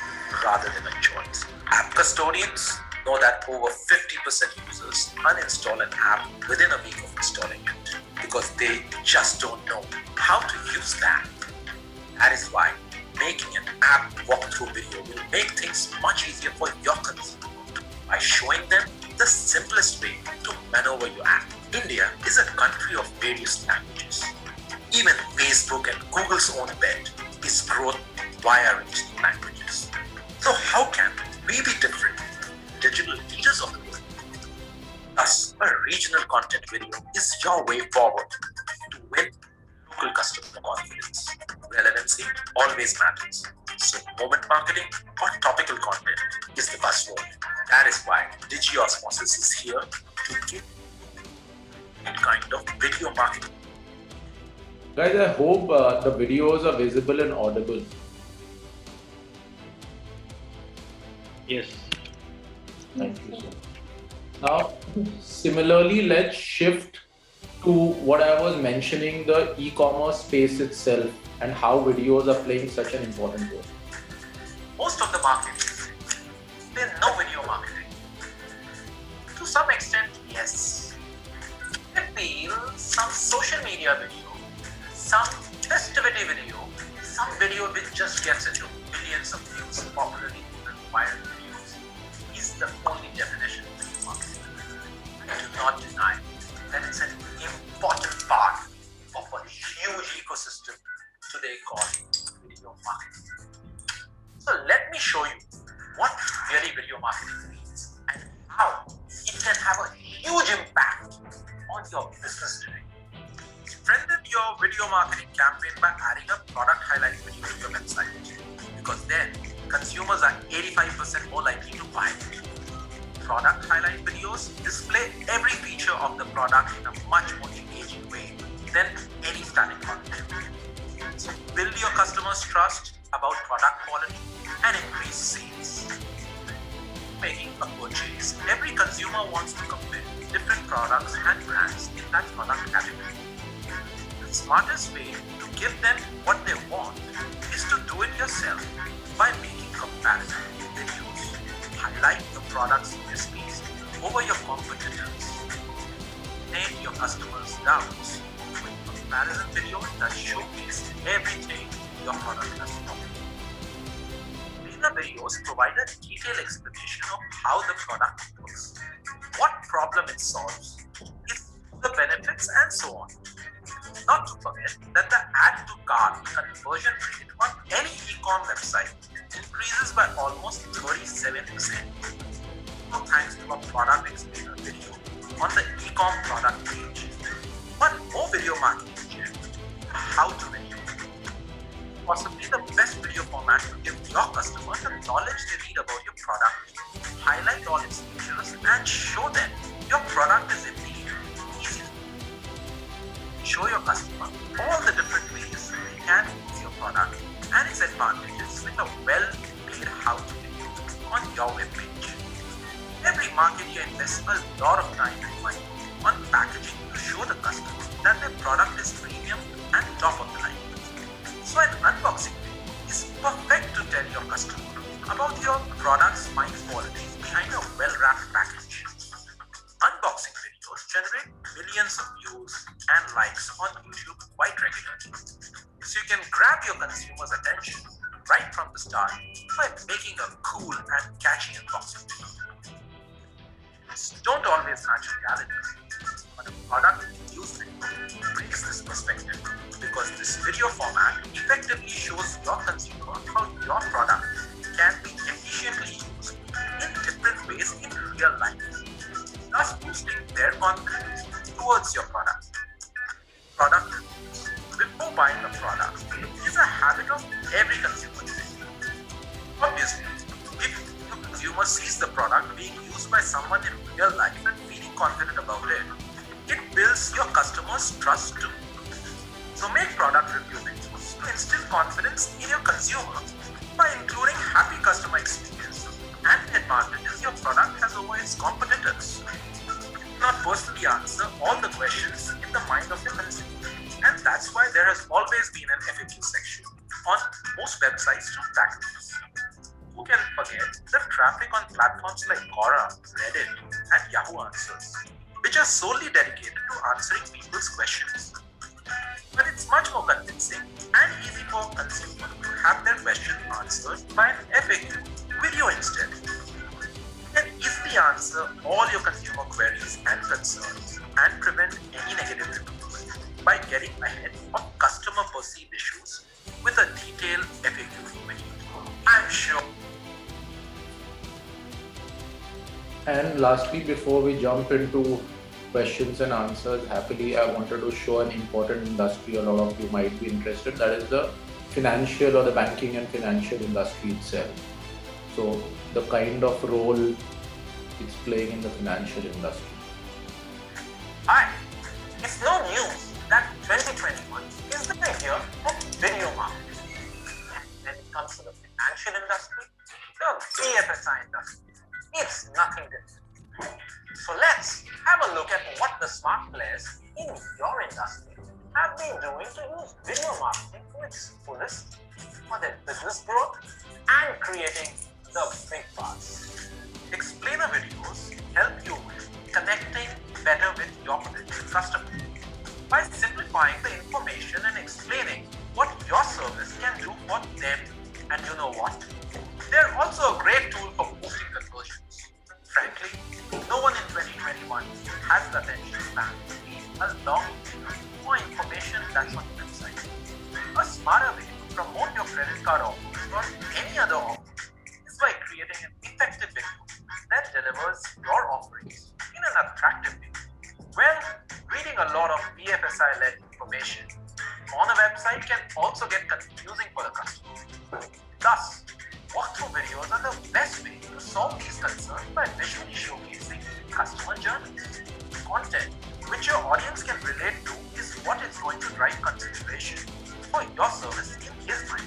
rather than a choice. App custodians know that over 50% users uninstall an app within a week of installing it because they just don't know how to use the app. That is why making an app walkthrough video will make things much easier for your consumer by showing them the simplest way to maneuver your app. India is a country of various languages. Even Facebook and Google's own bet is growth via regional languages. So how can we be different digital leaders of the world? Thus, a regional content video is your way forward to win local customer confidence. Relevancy always matters. So moment marketing or topical content is the buzzword. That is why DigiOsmosis is here to give that kind of video marketing. Guys, I hope the videos are visible and audible. Yes. Thank you, sir. Now, similarly, let's shift to what I was mentioning, the e-commerce space itself and how videos are playing such an important role. Most of the market, there's no video marketing. To some extent, yes. I feel some social media video, some festivity video, some video which just gets into millions of views, popularly known as viral videos, is the only definition of video marketing. I do not deny that it's an important part of a huge ecosystem today called video marketing. So let me show you what really video marketing means and how it can have a huge impact on your business today. Strengthen your video marketing campaign by adding a product highlight video to your website, because then consumers are 85% more likely to buy it. Product highlight videos display every feature of the product in a much more engaging way than any static content. So build your customers' trust about product quality and increase sales. Making a purchase, every consumer wants to compare different products and brands in that product category. The smartest way to give them what they want is to do it yourself by making comparison videos. Highlight your product's USPs over your competitors. Name your customers' doubts with comparison videos that showcase everything your product has to offer. The videos provide a detailed explanation of how the product works, what problem it solves, the benefits, and so on. Not to forget that the add to cart conversion rate on any e-com website increases by almost 37%. So thanks to a product explainer video on the e-com product page. One more video marketing tip: how to video. Possibly the best video format to give your customers the knowledge they need about your product. Highlight all its features and show them your product is indeed easy. Show your customer all the different ways they can use your product and its advantages with a well-made how-to video on your webpage. Every marketer invests a lot of time and money on packaging to show the customer that their product is premium and top of the line. So an unboxing video is perfect to tell your customer about your product's fine qualities behind a well-wrapped package. Unboxing videos generate millions of views and likes on YouTube quite regularly. So you can grab your consumer's attention right from the start by making a cool and catchy unboxing video. Don't always match reality, but a product use video breaks this perspective because this video format effectively shows your consumer how your product can be efficiently used in different ways in real life, thus boosting their confidence towards your product. Product reviews before buying a product is a habit of every consumer today. Obviously, if the consumer sees the product being used by someone in real life and feeling confident about it, it builds your customers' trust too. So make product review videos to instill confidence in your consumer by including happy customer experiences and advantages your product has over its competitors. You cannot personally answer all the questions in the mind of your consumer, and that's why there has always been an FAQ section on most websites to tackle this. Who can forget the traffic on platforms like Quora, Reddit, and Yahoo Answers, which are solely dedicated to answering people's questions. But it's much more convincing and easy for a consumer to have their question answered by an FAQ video instead. You can easily answer all your consumer queries and concerns and prevent any negative reviews by getting ahead of customer perceived issues with a detailed FAQ video. I'm sure. And lastly, before we jump into questions and answers, happily, I wanted to show an important industry a lot of you might be interested. That is the financial or the banking and financial industry itself. So the kind of role it's playing in the financial industry. Hi, it's no news that 2021 is the year of video marketing. And when it comes to the financial industry, the BFSI industry, it's nothing different. So let's have a look at what the smart players in your industry have been doing to use video marketing to its fullest for their business growth and creating the big buzz. Explainer videos help you with connecting better with your potential customer by simplifying the information and explaining what your service can do for them. And you know what? They're also a great tool for boosting conversions. Frankly, no one in 2021 has the attention span to read a long video for information that's on the website. A smarter way to promote your credit card offers or any other offer is by creating an effective video that delivers your offerings in an attractive way. Well, reading a lot of BFSI-led information on a website can also get confusing for the customer. Thus, walkthrough videos are the best way to solve these concerns by visually showcasing customer journeys. Content which your audience can relate to is what is going to drive consideration for your service in his mind.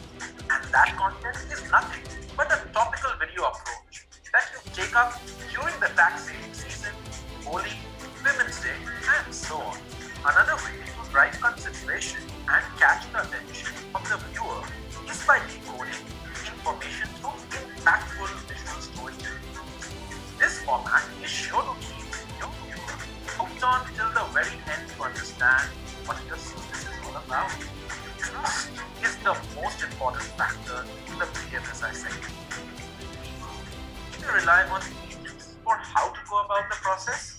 And that content is nothing but a topical video approach that you take up during the tax saving season, Holi, Women's Day, and so on. Another way to drive consideration and catch the attention of the viewer is by decoding information through impactful visual storytelling. This format is sure to keep your viewer hooked on till the very end to understand what your service is all about. Trust is the most important factor in the BFSI segment. They rely on agents for how to go about the process,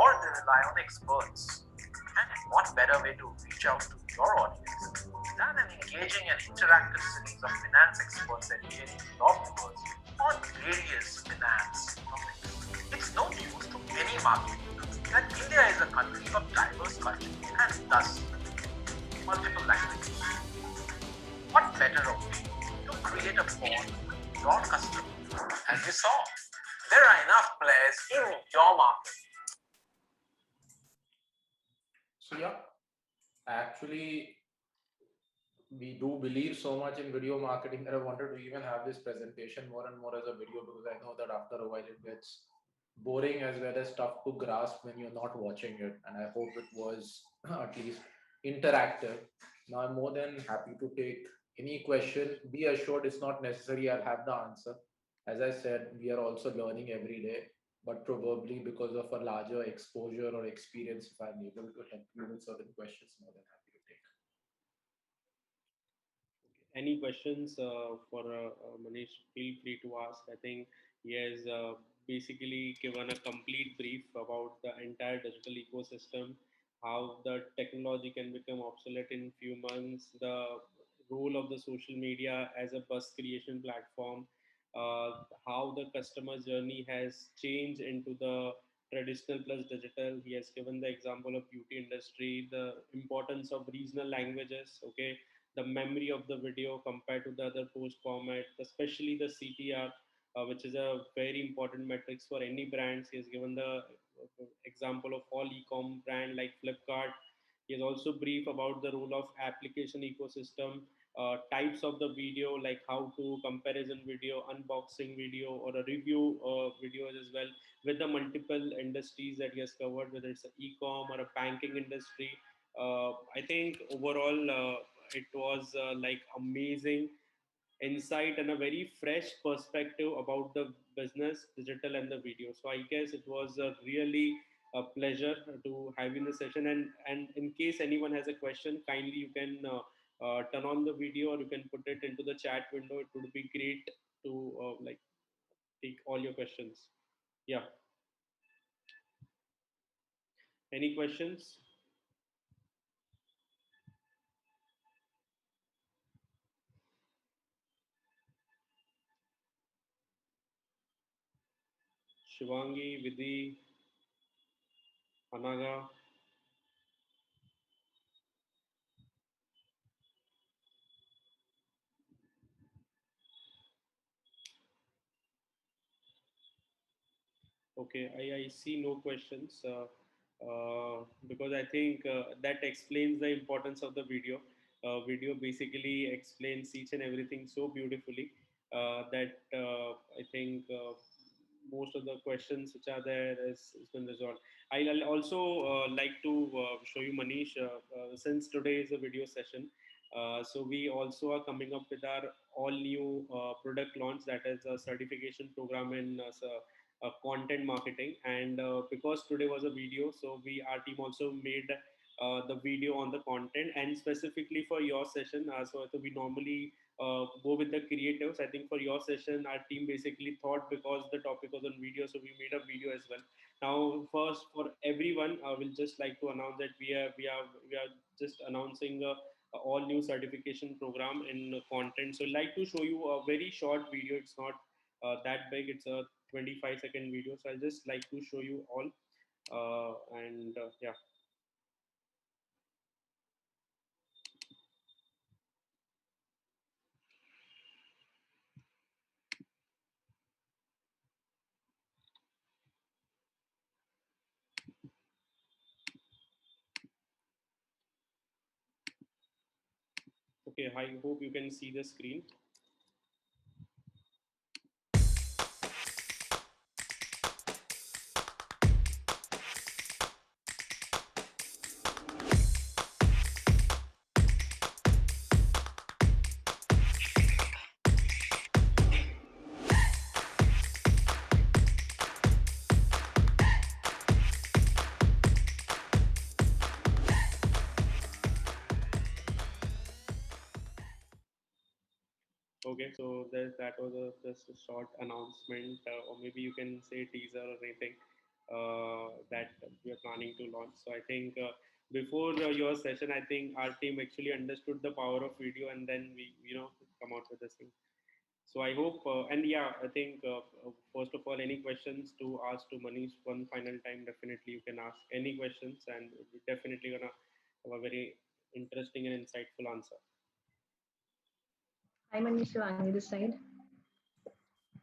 or they rely on experts. And what better way to reach out to your audience than an engaging and interactive series of finance experts educating your viewers on various finance topics. It's no news to any market that India is a country of diverse culture and thus multiple languages. What better way to create a bond with your customer? As you saw, there are enough players in your market. So yeah, actually, we do believe so much in video marketing that I wanted to even have this presentation more and more as a video, because I know that after a while it gets boring as well as tough to grasp when you're not watching it. And I hope it was at least interactive. Now I'm more than happy to take any question. Be assured it's not necessary I'll have the answer. As I said, we are also learning every day, but probably because of a larger exposure or experience, if I'm able to help you with certain questions, more than happy to take. Any questions for Manish? Feel free to ask. I think he has basically given a complete brief about the entire digital ecosystem how the technology can become obsolete in few months, the role of the social media as a buzz creation platform, how the customer journey has changed into the traditional plus digital. He has given the example of beauty industry, the importance of regional languages, okay, the memory of the video compared to the other post format, especially the CTR, which is a very important metrics for any brands. He has given the example of all e-com brand like Flipkart. He has also brief about the role of application ecosystem, types of the video, like how to comparison video, unboxing video, or a review videos as well, with the multiple industries that he has covered, whether it's an e-com or a banking industry. I think overall it was like amazing insight and a very fresh perspective about the business, digital, and the video. So I guess it was a really a pleasure to have you in the session. And in case anyone has a question, kindly you can turn on the video or you can put it into the chat window. It would be great to like take all your questions. Yeah. Any questions? Shivangi, Vidhi, Anaga. Okay, I see no questions because I think that explains the importance of the video. Video basically explains each and everything so beautifully that I think most of the questions which are there is been resolved. I'll also like to show you Manish, since today is a video session. So we also are coming up with our all new product launch, that is a certification program in content marketing. And because today was a video, so our team also made the video on the content and specifically for your session. So we normally go with the creatives. I think for your session our team basically thought, because the topic was on video, so we made a video as well. Now first, for everyone, I will just like to announce that we are just announcing a all new certification program in content. So I'd like to show you a very short video. It's not that big. It's a 25-second video. So I'll just like to show you all. And yeah. Okay, I hope you can see the screen. Okay, so that was just a short announcement, or maybe you can say teaser or anything that we are planning to launch. So I think before your session, I think our team actually understood the power of video, and then we, come out with this thing. So I hope, and yeah, I think first of all, any questions to ask to Manish one final time, definitely you can ask any questions, and we're definitely gonna have a very interesting and insightful answer. Hi, Manish, Shivangi this side.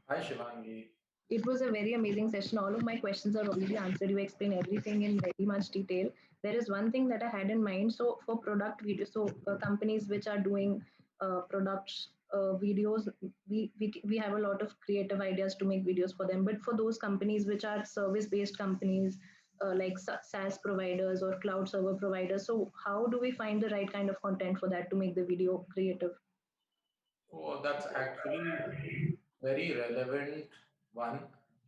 Hi, Shivangi. It was a very amazing session. All of my questions are already answered. You explained everything in very much detail. There is one thing that I had in mind. So for product videos, so companies which are doing products videos, we have a lot of creative ideas to make videos for them. But for those companies which are service-based companies, like SaaS providers or cloud server providers, so how do we find the right kind of content for that to make the video creative? Oh, that's actually very relevant one.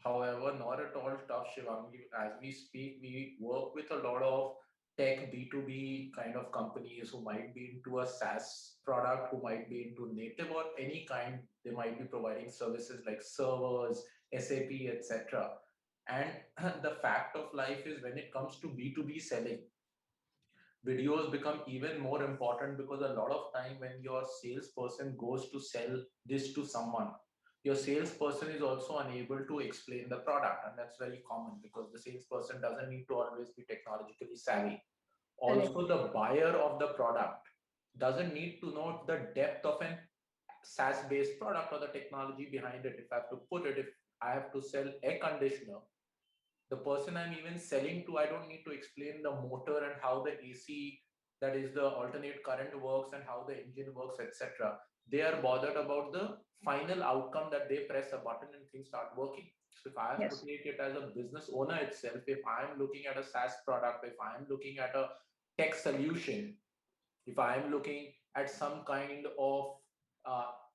However, not at all tough, Shivangi. As we speak, we work with a lot of tech B2B kind of companies who might be into a SaaS product, who might be into native or any kind. They might be providing services like servers, SAP, etc. And the fact of life is when it comes to B2B selling, videos become even more important, because a lot of time when your salesperson goes to sell this to someone, your salesperson is also unable to explain the product, and that's very common because the salesperson doesn't need to always be technologically savvy. Also, the buyer of the product doesn't need to know the depth of an SaaS-based product or the technology behind it. If I have to put it, if I have to sell air conditioner, the person I'm even selling to, I don't need to explain the motor and how the AC, that is the alternate current, works and how the engine works, etc. They are bothered about the final outcome, that they press a button and things start working. So if I have to take it as a business owner itself, if I'm looking at a SaaS product, if I'm looking at a tech solution, if I'm looking at some kind of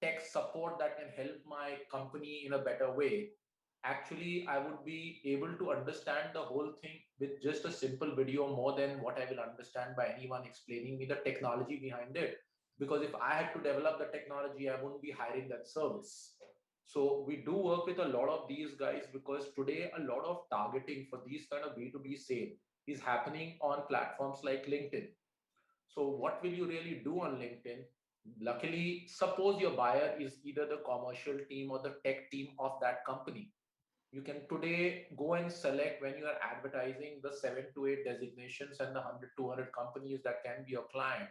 tech support that can help my company in a better way, actually I would be able to understand the whole thing with just a simple video more than what I will understand by anyone explaining me the technology behind it. Because if I had to develop the technology, I wouldn't be hiring that service. So we do work with a lot of these guys, because today a lot of targeting for these kind of B2B sale is happening on platforms like LinkedIn. So what will you really do on LinkedIn? Luckily, suppose your buyer is either the commercial team or the tech team of that company. You can today go and select, when you are advertising, the 7 to 8 designations and the 100, 200 companies that can be your client.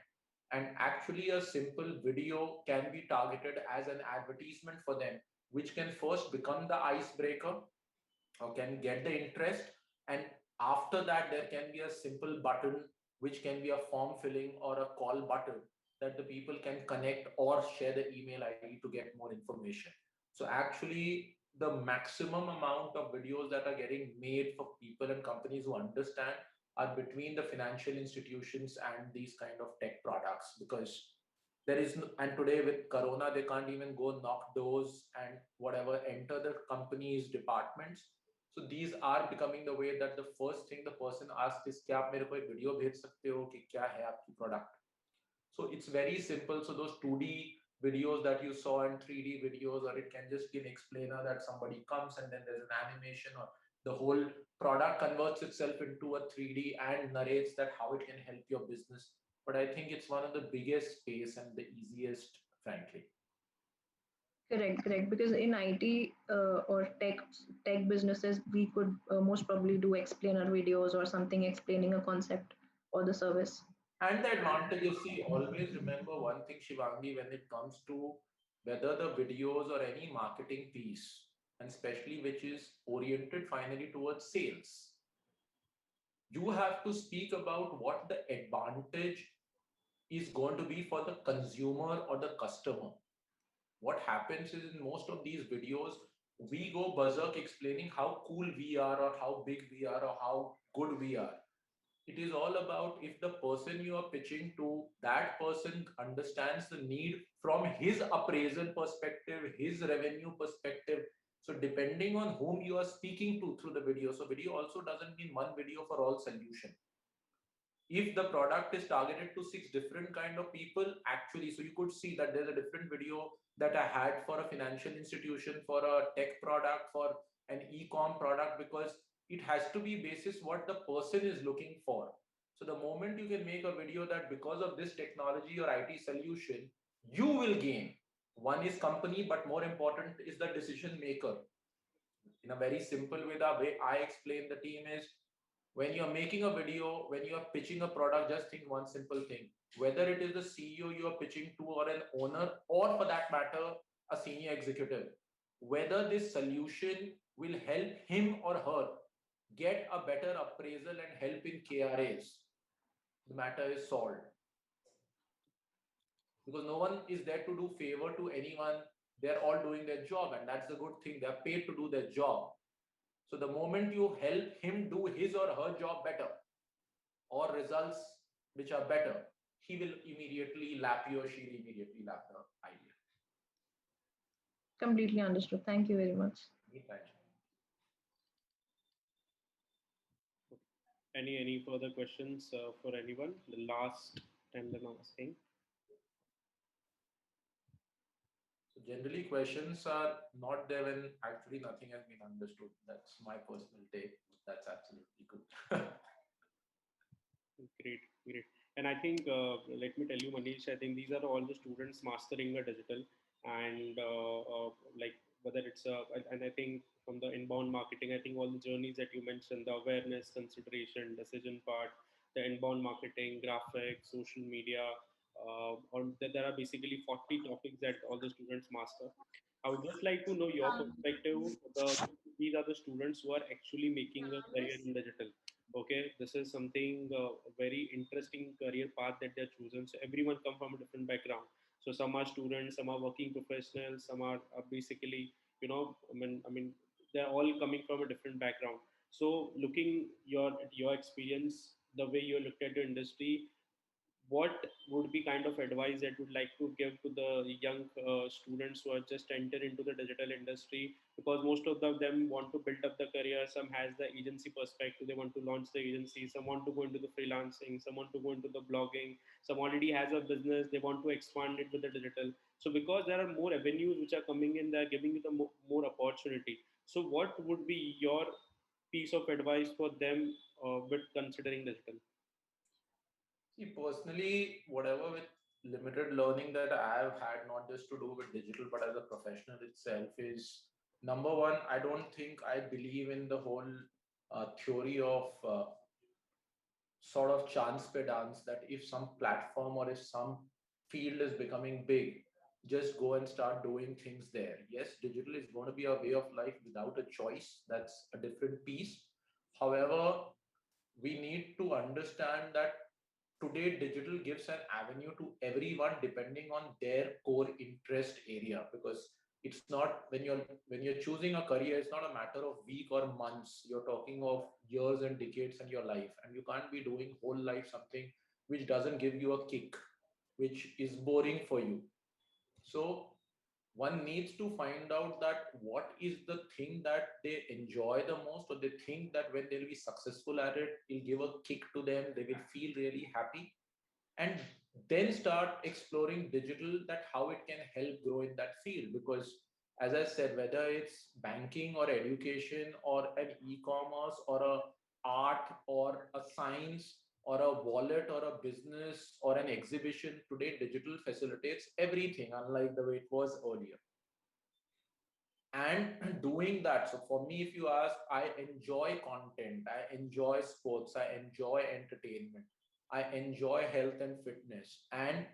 And actually a simple video can be targeted as an advertisement for them, which can first become the icebreaker or can get the interest. And after that, there can be a simple button, which can be a form filling or a call button, that the people can connect or share the email ID to get more information. So actually, the maximum amount of videos that are getting made for people and companies who understand are between the financial institutions and these kind of tech products, because there is no, and today with Corona, they can't even go knock doors and whatever, enter the company's departments. So these are becoming the way that the first thing the person asks is, क्या आप मेरे को एक video भेज सकते हो कि क्या है आपकी product? So it's very simple. So those 2D videos that you saw and 3D videos, or it can just be an explainer that somebody comes and then there's an animation, or the whole product converts itself into a 3D and narrates that how it can help your business. But I think it's one of the biggest space and the easiest, frankly. Correct. Because in IT or tech businesses, we could most probably do explainer videos or something explaining a concept or the service. And the advantage is, see, always remember one thing, Shivangi, when it comes to whether the videos or any marketing piece, and especially which is oriented finally towards sales, you have to speak about what the advantage is going to be for the consumer or the customer. What happens is, in most of these videos, we go berserk explaining how cool we are or how big we are or how good we are. It is all about, if the person you are pitching to, that person understands the need from his appraisal perspective, his revenue perspective. So depending on whom you are speaking to through the video. So video also doesn't mean one video for all solution. If the product is targeted to 6 different kind of people, actually, so you could see that there's a different video that I had for a financial institution, for a tech product, for an e-com product, because it has to be basis what the person is looking for. So the moment you can make a video that because of this technology or IT solution, you will gain. One is company, but more important is the decision maker. In a very simple way, the way I explain the team is, when you're making a video, when you're pitching a product, just think one simple thing. Whether it is the CEO you're pitching to, or an owner, or for that matter, a senior executive, whether this solution will help him or her get a better appraisal and help in KRAs, the matter is solved. Because no one is there to do favor to anyone. They're all doing their job, and that's the good thing. They're paid to do their job. So the moment you help him do his or her job better, or results which are better, he will immediately lap you, or she will immediately lap the idea. Completely understood. Thank you very much. Any further questions for anyone? The last time that I'm asking. So generally questions are not there when actually nothing has been understood. That's my personal take. That's absolutely good. Great. And I think, let me tell you, Manish, I think these are all the students mastering a digital, and like whether it's and I think from the inbound marketing, I think all the journeys that you mentioned, the awareness, consideration, decision part, the inbound marketing, graphics, social media, or there are basically 40 topics that all the students master. I would just like to know your perspective. These are the students who are actually making a career in digital. Okay, this is something very interesting career path that they're chosen. So everyone come from a different background. So some are students, some are working professionals, some are basically, I mean, they're all coming from a different background. So looking your experience, the way you looked at the industry, what would be kind of advice that would like to give to the young students who are just enter into the digital industry, because most of them want to build up the career. Some has the agency perspective, they want to launch the agency. Some want to go into the freelancing, some want to go into the blogging, some already has a business, they want to expand it with the digital. So because there are more avenues which are coming in, they're giving you the more opportunity. So what would be your piece of advice for them with considering digital? See, personally, whatever with limited learning that I've had, not just to do with digital, but as a professional itself, is number one, I don't think I believe in the whole theory of sort of chance pe dance, that if some platform or if some field is becoming big, just go and start doing things there. Yes, digital is going to be a way of life without a choice. That's a different piece. However, we need to understand that today digital gives an avenue to everyone depending on their core interest area, because it's not, when you're choosing a career, it's not a matter of week or months, you're talking of years and decades in your life, and you can't be doing whole life something which doesn't give you a kick, which is boring for you. So one needs to find out that what is the thing that they enjoy the most, or they think that when they'll be successful at it, it'll give a kick to them, they will feel really happy, and then start exploring digital, that how it can help grow in that field. Because as I said, whether it's banking or education or an e-commerce or a art or a science or a wallet or a business or an exhibition, today digital facilitates everything, unlike the way it was earlier. And doing that, so for me, if you ask, I enjoy content, I enjoy sports, I enjoy entertainment, I enjoy health and fitness, and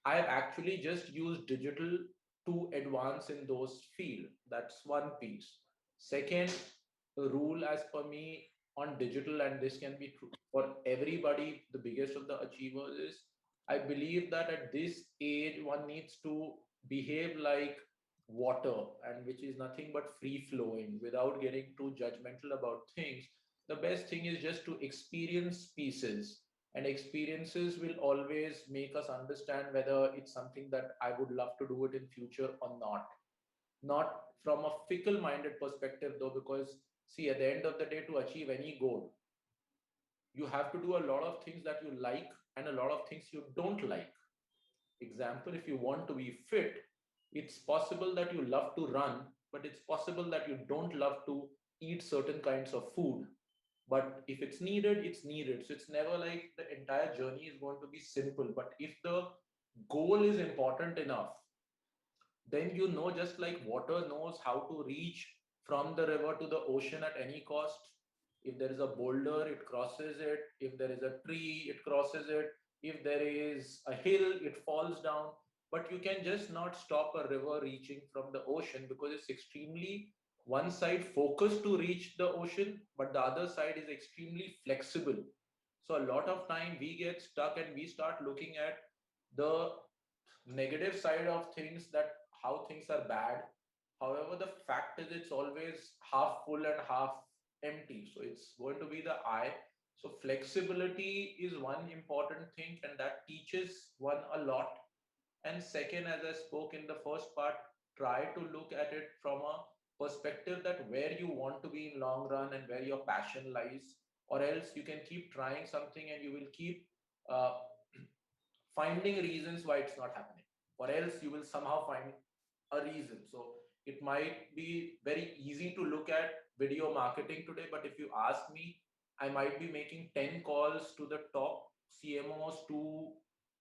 I've actually just used digital to advance in those fields. That's one piece. Second rule as per me on digital, and this can be true for everybody, the biggest of the achievers, is I believe that at this age one needs to behave like water, and which is nothing but free flowing without getting too judgmental about things. The best thing is just to experience pieces, and experiences will always make us understand whether it's something that I would love to do it in future or not. Not from a fickle minded perspective though, because see, at the end of the day, to achieve any goal, you have to do a lot of things that you like and a lot of things you don't like. Example, if you want to be fit, it's possible that you love to run, but it's possible that you don't love to eat certain kinds of food. But if it's needed, it's needed. So it's never like the entire journey is going to be simple. But if the goal is important enough, then you know, just like water knows how to reach from the river to the ocean at any cost. If there is a boulder, it crosses it. If there is a tree, it crosses it. If there is a hill, it falls down. But you can just not stop a river reaching from the ocean, because it's extremely one side focused to reach the ocean, but the other side is extremely flexible. So a lot of time we get stuck and we start looking at the negative side of things, that how things are bad. However, the fact is it's always half full and half empty. So it's going to be the eye. So flexibility is one important thing, and that teaches one a lot. And second, as I spoke in the first part, try to look at it from a perspective that where you want to be in long run and where your passion lies, or else you can keep trying something and you will keep uh, finding reasons why it's not happening, or else you will somehow find a reason. So it might be very easy to look at video marketing today, but if you ask me, I might be making 10 calls to the top CMOs to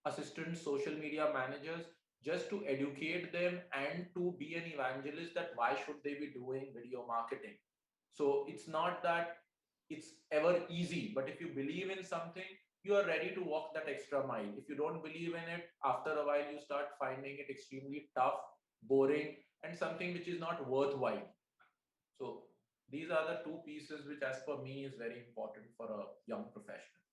assistant social media managers, just to educate them and to be an evangelist that why should they be doing video marketing. So it's not that it's ever easy, but if you believe in something, you are ready to walk that extra mile. If you don't believe in it, after a while you start finding it extremely tough, boring, and something which is not worthwhile. So these are the two pieces which, as per me, is very important for a young professional.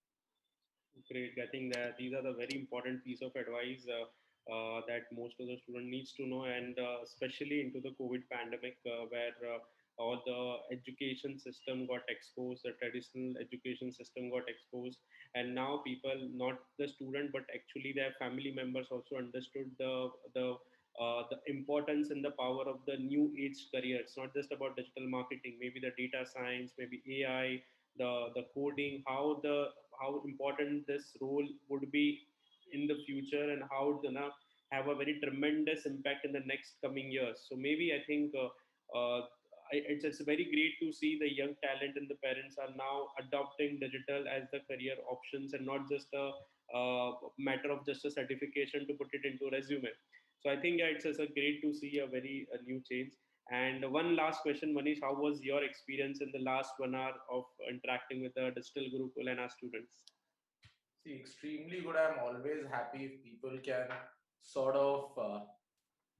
Great. I think that these are the very important piece of advice that most of the student needs to know, and especially into the COVID pandemic, where all the education system got exposed, the traditional education system got exposed, and now people, not the student, but actually their family members also understood the importance and the power of the new age career. It's not just about digital marketing, maybe the data science, maybe AI, the coding, how important this role would be in the future, and how it's gonna have a very tremendous impact in the next coming years. So maybe I think it's very great to see the young talent and the parents are now adopting digital as the career options, and not just a matter of just a certification to put it into resume. So I think, yeah, it's a great to see a new change. And one last question, Manish, how was your experience in the last 1 hour of interacting with the Digital Gurukul and our students? See, extremely good. I'm always happy if people can sort of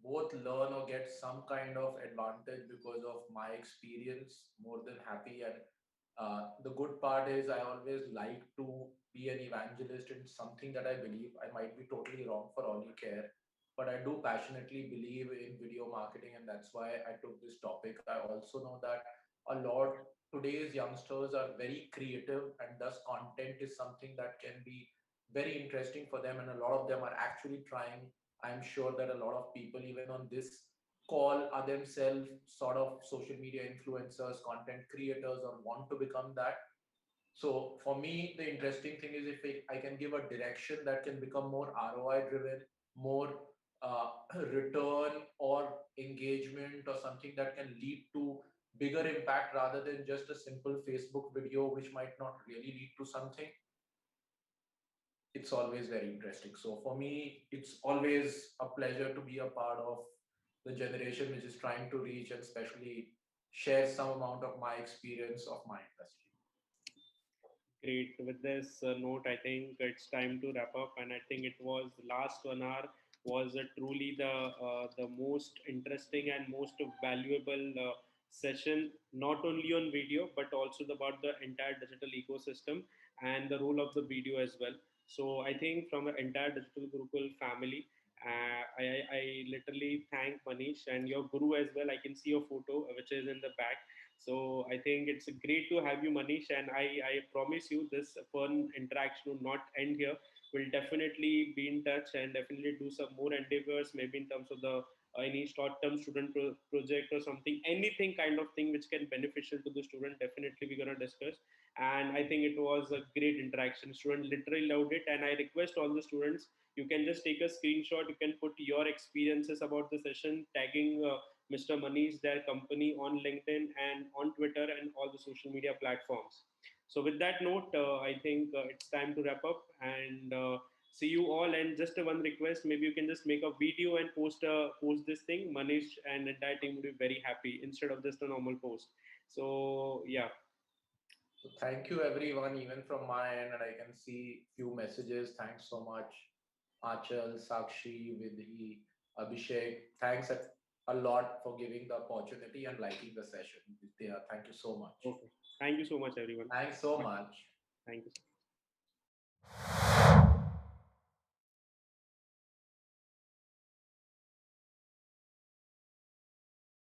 both learn or get some kind of advantage because of my experience. More than happy. And the good part is I always like to be an evangelist in something that I believe. I might be totally wrong, for all you care, but I do passionately believe in video marketing, and that's why I took this topic. I also know that a lot today's youngsters are very creative, and thus content is something that can be very interesting for them, and a lot of them are actually trying. I'm sure that a lot of people, even on this call, are themselves sort of social media influencers, content creators, or want to become that. So for me, the interesting thing is if I can give a direction that can become more ROI driven, more return or engagement, or something that can lead to bigger impact rather than just a simple Facebook video, which might not really lead to something. It's always very interesting. So for me, it's always a pleasure to be a part of the generation which is trying to reach and especially share some amount of my experience of my industry. Great. With this note, I think it's time to wrap up. And I think it was the last 1 hour was truly the most interesting and most valuable session, not only on video but also about the entire digital ecosystem and the role of the video as well. So I think from the entire Digital Gurukul family, I literally thank Manish and your guru as well. I can see your photo which is in the back. So I think it's great to have you, Manish, and I promise you this fun interaction will not end here. We'll definitely be in touch and definitely do some more endeavors, maybe in terms of the any short-term student project or something, anything kind of thing which can beneficial to the student. Definitely we're gonna discuss. And I think it was a great interaction. Student literally loved it, and I request all the students, you can just take a screenshot. You can put your experiences about the session, tagging Mr. Manish, their company on LinkedIn and on Twitter and all the social media platforms. So with that note, I think it's time to wrap up and see you all. And just one request, maybe you can just make a video and post this thing. Manish and entire team would be very happy instead of just a normal post. So yeah. So thank you everyone, even from my end, and I can see few messages. Thanks so much, Achal, Sakshi, Vidhi, Abhishek. Thanks a lot for giving the opportunity and liking the session. Thank you so much. Okay. Thank you so much, everyone. Thanks so much. Thank you.